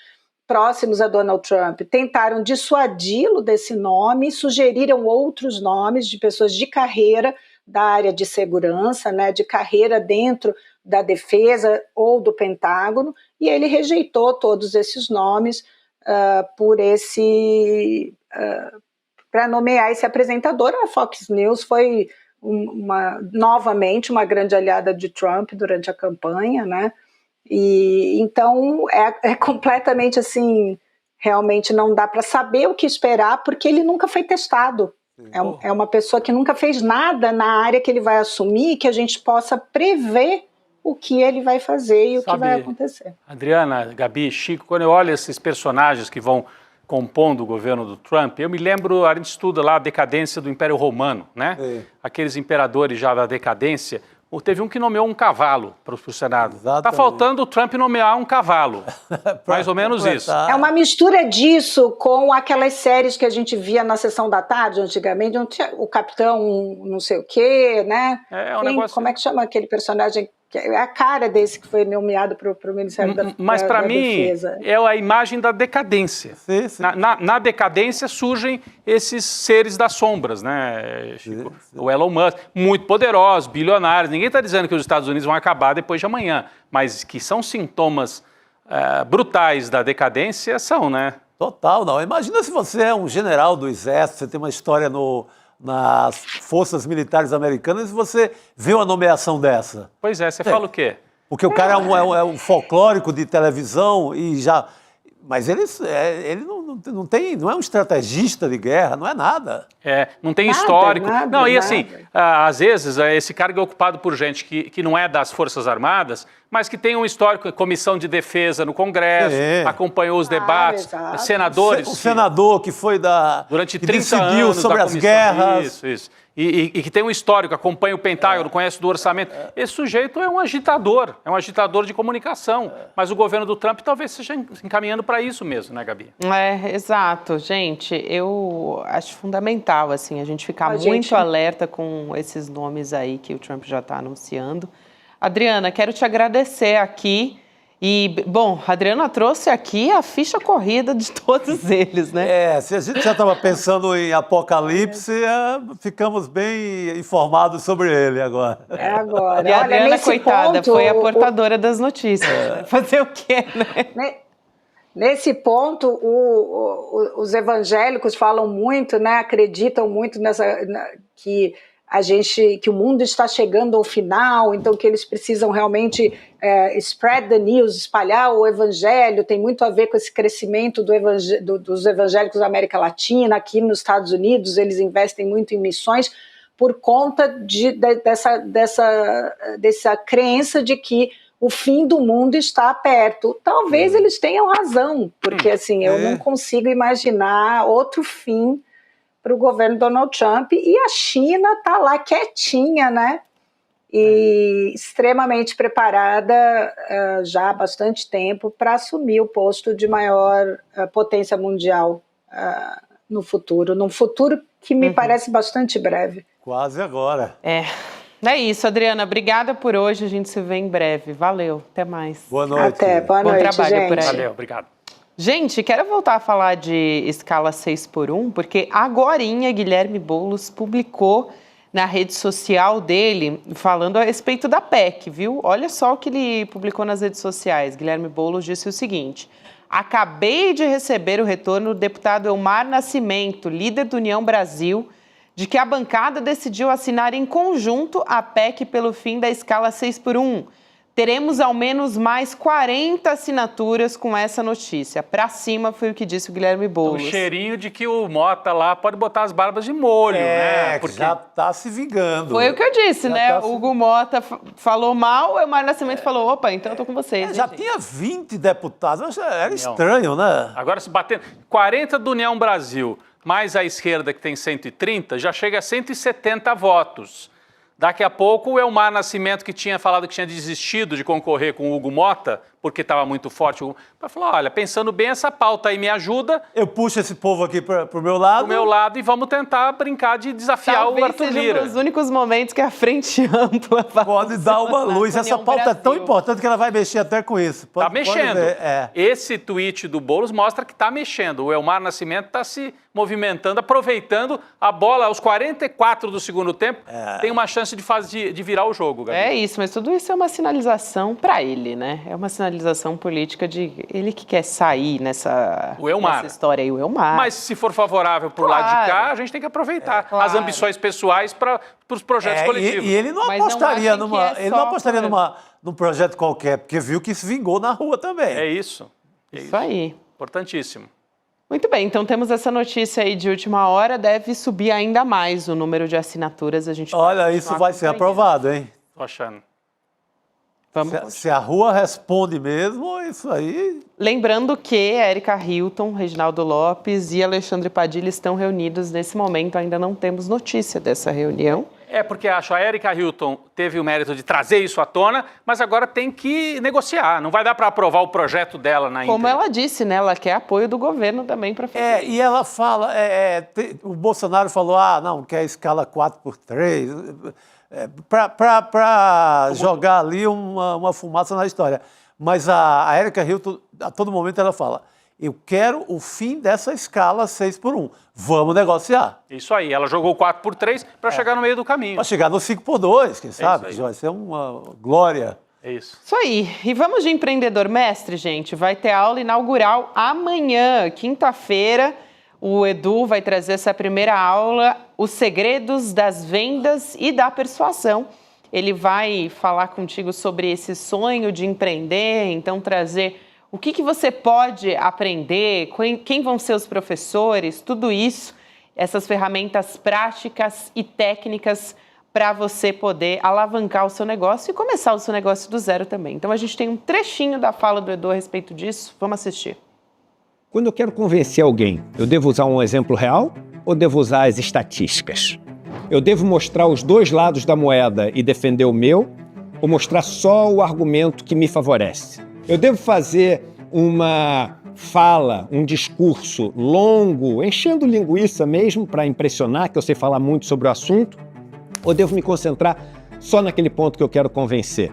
próximos a Donald Trump, tentaram dissuadi-lo desse nome, sugeriram outros nomes de pessoas de carreira da área de segurança, né, de carreira dentro da defesa ou do Pentágono, e ele rejeitou todos esses nomes para nomear esse apresentador. A Fox News foi novamente uma grande aliada de Trump durante a campanha, né? E então é completamente assim, realmente não dá para saber o que esperar, porque ele nunca foi testado. É uma pessoa que nunca fez nada na área que ele vai assumir, que a gente possa prever o que ele vai fazer e o que vai acontecer. Adriana, Gabi, Chico, quando eu olho esses personagens que vão compondo o governo do Trump, eu me lembro, a gente estuda lá a decadência do Império Romano, né? Aqueles imperadores já da decadência. Teve um que nomeou um cavalo para o Senado. Está faltando o Trump nomear um cavalo. Mais ou menos isso. É uma mistura disso com aquelas séries que a gente via na Sessão da Tarde, antigamente, onde tinha o Capitão não sei o quê, né? Negócio... Como é que chama aquele personagem? É a cara desse que foi nomeado para o Ministério da Defesa. Mas para mim é a imagem da decadência. Sim. Na decadência surgem esses seres das sombras, né, Chico? O Elon Musk, muito poderosos, bilionários. Ninguém está dizendo que os Estados Unidos vão acabar depois de amanhã, mas que são sintomas brutais da decadência, são, né? Total, não. Imagina se você é um general do Exército, você tem uma história nas forças militares americanas e você vê uma nomeação dessa. Pois é, você fala o quê? Porque o cara é um folclórico de televisão e já... Mas ele não é um estrategista de guerra, não é nada. Não tem histórico. Assim, às vezes, esse cargo é ocupado por gente que não é das Forças Armadas, mas que tem um histórico, comissão de defesa no Congresso, acompanhou os debates, senadores... O senador que foi durante 30 que decidiu anos sobre as guerras. Isso. E que tem um histórico, acompanha o Pentágono, conhece do orçamento. Esse sujeito é um agitador de comunicação. Mas o governo do Trump talvez esteja encaminhando para isso mesmo, né, Gabi? Exato. Gente, eu acho fundamental, assim, a gente ficar muito alerta com esses nomes aí que o Trump já está anunciando. Adriana, quero te agradecer aqui. E, bom, a Adriana trouxe aqui a ficha corrida de todos eles, né? Se a gente já estava pensando em Apocalipse, ficamos bem informados sobre ele agora. Agora. E a Adriana, coitada, foi a portadora das notícias. Fazer o quê, né? Nesse ponto, os evangélicos falam muito, né, acreditam muito que o mundo está chegando ao final, então que eles precisam realmente spread the news, espalhar o evangelho. Tem muito a ver com esse crescimento dos evangélicos da América Latina. Aqui nos Estados Unidos eles investem muito em missões por conta dessa crença de que o fim do mundo está perto. Talvez eles tenham razão, porque assim, eu não consigo imaginar outro fim para o governo Donald Trump, e a China está lá quietinha, né? E extremamente preparada já há bastante tempo para assumir o posto de maior potência mundial no futuro, num futuro que me parece bastante breve. Quase agora. É isso, Adriana. Obrigada por hoje. A gente se vê em breve. Valeu. Até mais. Boa noite. Até. Boa noite, Bom trabalho gente. por aí. Valeu, obrigado. Gente, quero voltar a falar de escala 6x1, porque agorinha Guilherme Boulos publicou na rede social dele falando a respeito da PEC, viu? Olha só o que ele publicou nas redes sociais. Guilherme Boulos disse o seguinte: acabei de receber o retorno do deputado Elmar Nascimento, líder do União Brasil, de que a bancada decidiu assinar em conjunto a PEC pelo fim da escala 6x1. Teremos ao menos mais 40 assinaturas com essa notícia. Pra cima foi o que disse o Guilherme Boulos. O cheirinho de que o Mota lá pode botar as barbas de molho, né? Porque já tá se vingando. Foi o que eu disse, né? O Hugo Mota falou mal, o Elmar Nascimento falou, opa, então eu tô com vocês. Já tinha 20 deputados, era estranho, né? Agora, se bater 40 do União Brasil, mais a esquerda que tem 130, já chega a 170 votos. Daqui a pouco, o Elmar Nascimento, que tinha falado que tinha desistido de concorrer com o Hugo Mota, porque estava muito forte, vai falar, olha, pensando bem, essa pauta aí me ajuda. Eu puxo esse povo aqui pro meu lado. Pro meu lado, e vamos tentar brincar de desafiar o Arthur Lira. Talvez seja um dos únicos momentos que a frente ampla pode dar uma luz. Essa pauta é tão importante que ela vai mexer até com isso. Está mexendo. Esse tweet do Boulos mostra que está mexendo. O Elmar Nascimento está se movimentando, aproveitando a bola aos 44 do segundo tempo. Tem uma chance de virar o jogo, Gabi. É isso, mas tudo isso é uma sinalização para ele, né? É uma sinalização política de ele que quer sair nessa história aí, o Elmar. Mas se for favorável pro lado de cá, a gente tem que aproveitar as ambições pessoais para os projetos coletivos. E ele não apostaria num projeto qualquer, porque viu que se vingou na rua também. É isso. Isso aí. Importantíssimo. Muito bem, então temos essa notícia aí de última hora, deve subir ainda mais o número de assinaturas. Olha, isso vai ser aprovado, hein? Tô achando. Se a rua responde mesmo, isso aí... Lembrando que Érica Hilton, Reginaldo Lopes e Alexandre Padilha estão reunidos nesse momento, ainda não temos notícia dessa reunião. Porque acho a Érica Hilton teve o mérito de trazer isso à tona, mas agora tem que negociar. Não vai dar para aprovar o projeto dela na íntegra. Como ela disse, né? Ela quer apoio do governo também para fazer. E ela fala... o Bolsonaro falou, não, quer escala 4x3... para jogar ali uma fumaça na história. Mas a Érica Hilton, a todo momento, ela fala, eu quero o fim dessa escala 6x1. Vamos negociar. Isso aí, ela jogou 4x3 para chegar no meio do caminho. Para chegar no 5x2, quem sabe? Vai ser uma glória. É isso. Isso aí. E vamos de empreendedor mestre, gente. Vai ter aula inaugural amanhã, quinta-feira. O Edu vai trazer essa primeira aula, os segredos das vendas e da persuasão. Ele vai falar contigo sobre esse sonho de empreender, então trazer o que você pode aprender, quem vão ser os professores, tudo isso, essas ferramentas práticas e técnicas para você poder alavancar o seu negócio e começar o seu negócio do zero também. Então a gente tem um trechinho da fala do Edu a respeito disso, vamos assistir. Quando eu quero convencer alguém, eu devo usar um exemplo real ou devo usar as estatísticas? Eu devo mostrar os dois lados da moeda e defender o meu ou mostrar só o argumento que me favorece? Eu devo fazer uma fala, um discurso longo, enchendo linguiça mesmo para impressionar, que eu sei falar muito sobre o assunto, ou devo me concentrar só naquele ponto que eu quero convencer?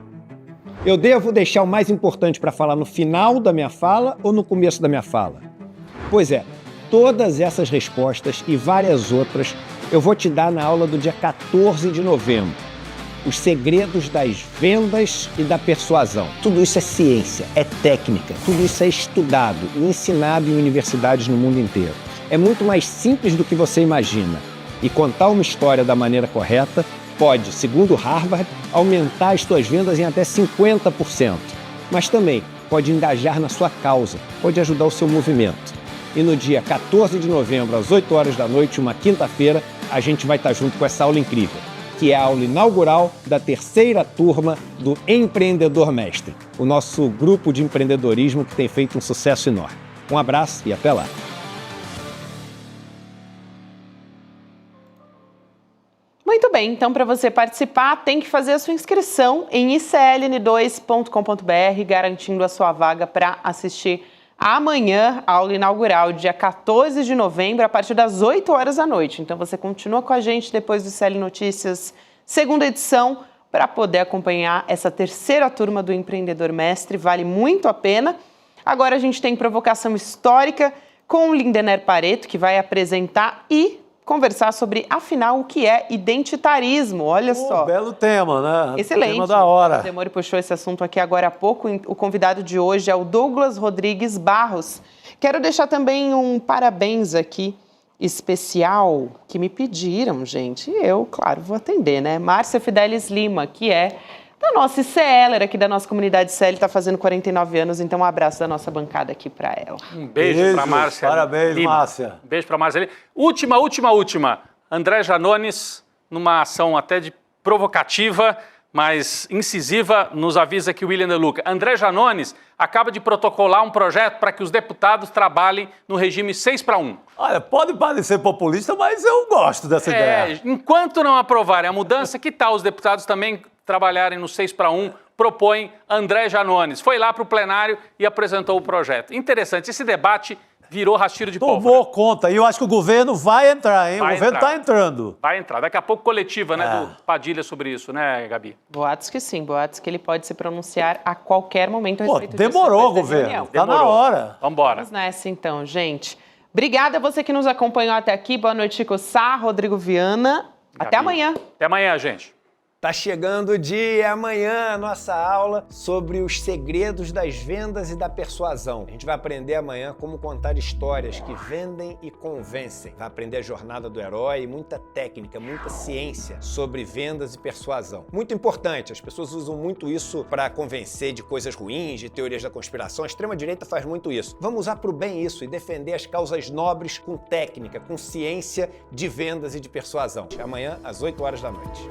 Eu devo deixar o mais importante para falar no final da minha fala ou no começo da minha fala? Pois é, todas essas respostas e várias outras eu vou te dar na aula do dia 14 de novembro. os segredos das vendas e da persuasão. Tudo isso é ciência, é técnica, tudo isso é estudado e ensinado em universidades no mundo inteiro. É muito mais simples do que você imagina. E contar uma história da maneira correta pode, segundo Harvard, aumentar as suas vendas em até 50%. Mas também pode engajar na sua causa, pode ajudar o seu movimento. E no dia 14 de novembro, às 8 horas da noite, uma quinta-feira, a gente vai estar junto com essa aula incrível, que é a aula inaugural da 3ª turma do Empreendedor Mestre, o nosso grupo de empreendedorismo que tem feito um sucesso enorme. Um abraço e até lá! Muito bem, então para você participar tem que fazer a sua inscrição em icln2.com.br, garantindo a sua vaga para assistir amanhã a aula inaugural, dia 14 de novembro, a partir das 8 horas da noite. Então você continua com a gente depois do ICL Notícias, segunda edição, para poder acompanhar essa 3ª turma do Empreendedor Mestre, vale muito a pena. Agora a gente tem provocação histórica com o Lindener Pareto, que vai apresentar e conversar sobre, afinal, o que é identitarismo. Olha só. Belo tema, né? Excelente. Tema da hora. O Demore puxou esse assunto aqui agora há pouco. O convidado de hoje é o Douglas Rodrigues Barros. Quero deixar também um parabéns aqui especial que me pediram, gente. E eu, claro, vou atender, né? Márcia Fidelis Lima, que é da nossa ICLer aqui da nossa comunidade ICL, está fazendo 49 anos, então um abraço da nossa bancada aqui para ela. Um beijo para Márcia. Parabéns, Lima. Márcia. Um beijo para Márcia. Última. André Janones, numa ação até de provocativa, mas incisiva, nos avisa aqui o William De Luca. André Janones acaba de protocolar um projeto para que os deputados trabalhem no regime 6-1. Olha, pode parecer populista, mas eu gosto dessa ideia. Enquanto não aprovarem a mudança, que tal os deputados também trabalharem no 6-1, propõe André Janones. Foi lá para o plenário e apresentou o projeto. Interessante, esse debate virou rastilho de pólvora. Tomou conta, e eu acho que o governo vai entrar, hein? O governo está entrando. Vai entrar, daqui a pouco coletiva, né, do Padilha sobre isso, né, Gabi? Boatos que sim, boatos que ele pode se pronunciar a qualquer momento a respeito demorou, governo, tá na hora. Vambora. Vamos nessa então, gente. Obrigada a você que nos acompanhou até aqui. Boa noite, Chico Sá, Rodrigo Viana. Até amanhã. Até amanhã, gente. Tá chegando o dia, amanhã a nossa aula sobre os segredos das vendas e da persuasão. A gente vai aprender amanhã como contar histórias que vendem e convencem. Vai aprender a jornada do herói e muita técnica, muita ciência sobre vendas e persuasão. Muito importante, as pessoas usam muito isso para convencer de coisas ruins, de teorias da conspiração. A extrema-direita faz muito isso. Vamos usar para o bem isso e defender as causas nobres com técnica, com ciência de vendas e de persuasão. Amanhã às 8 horas da noite.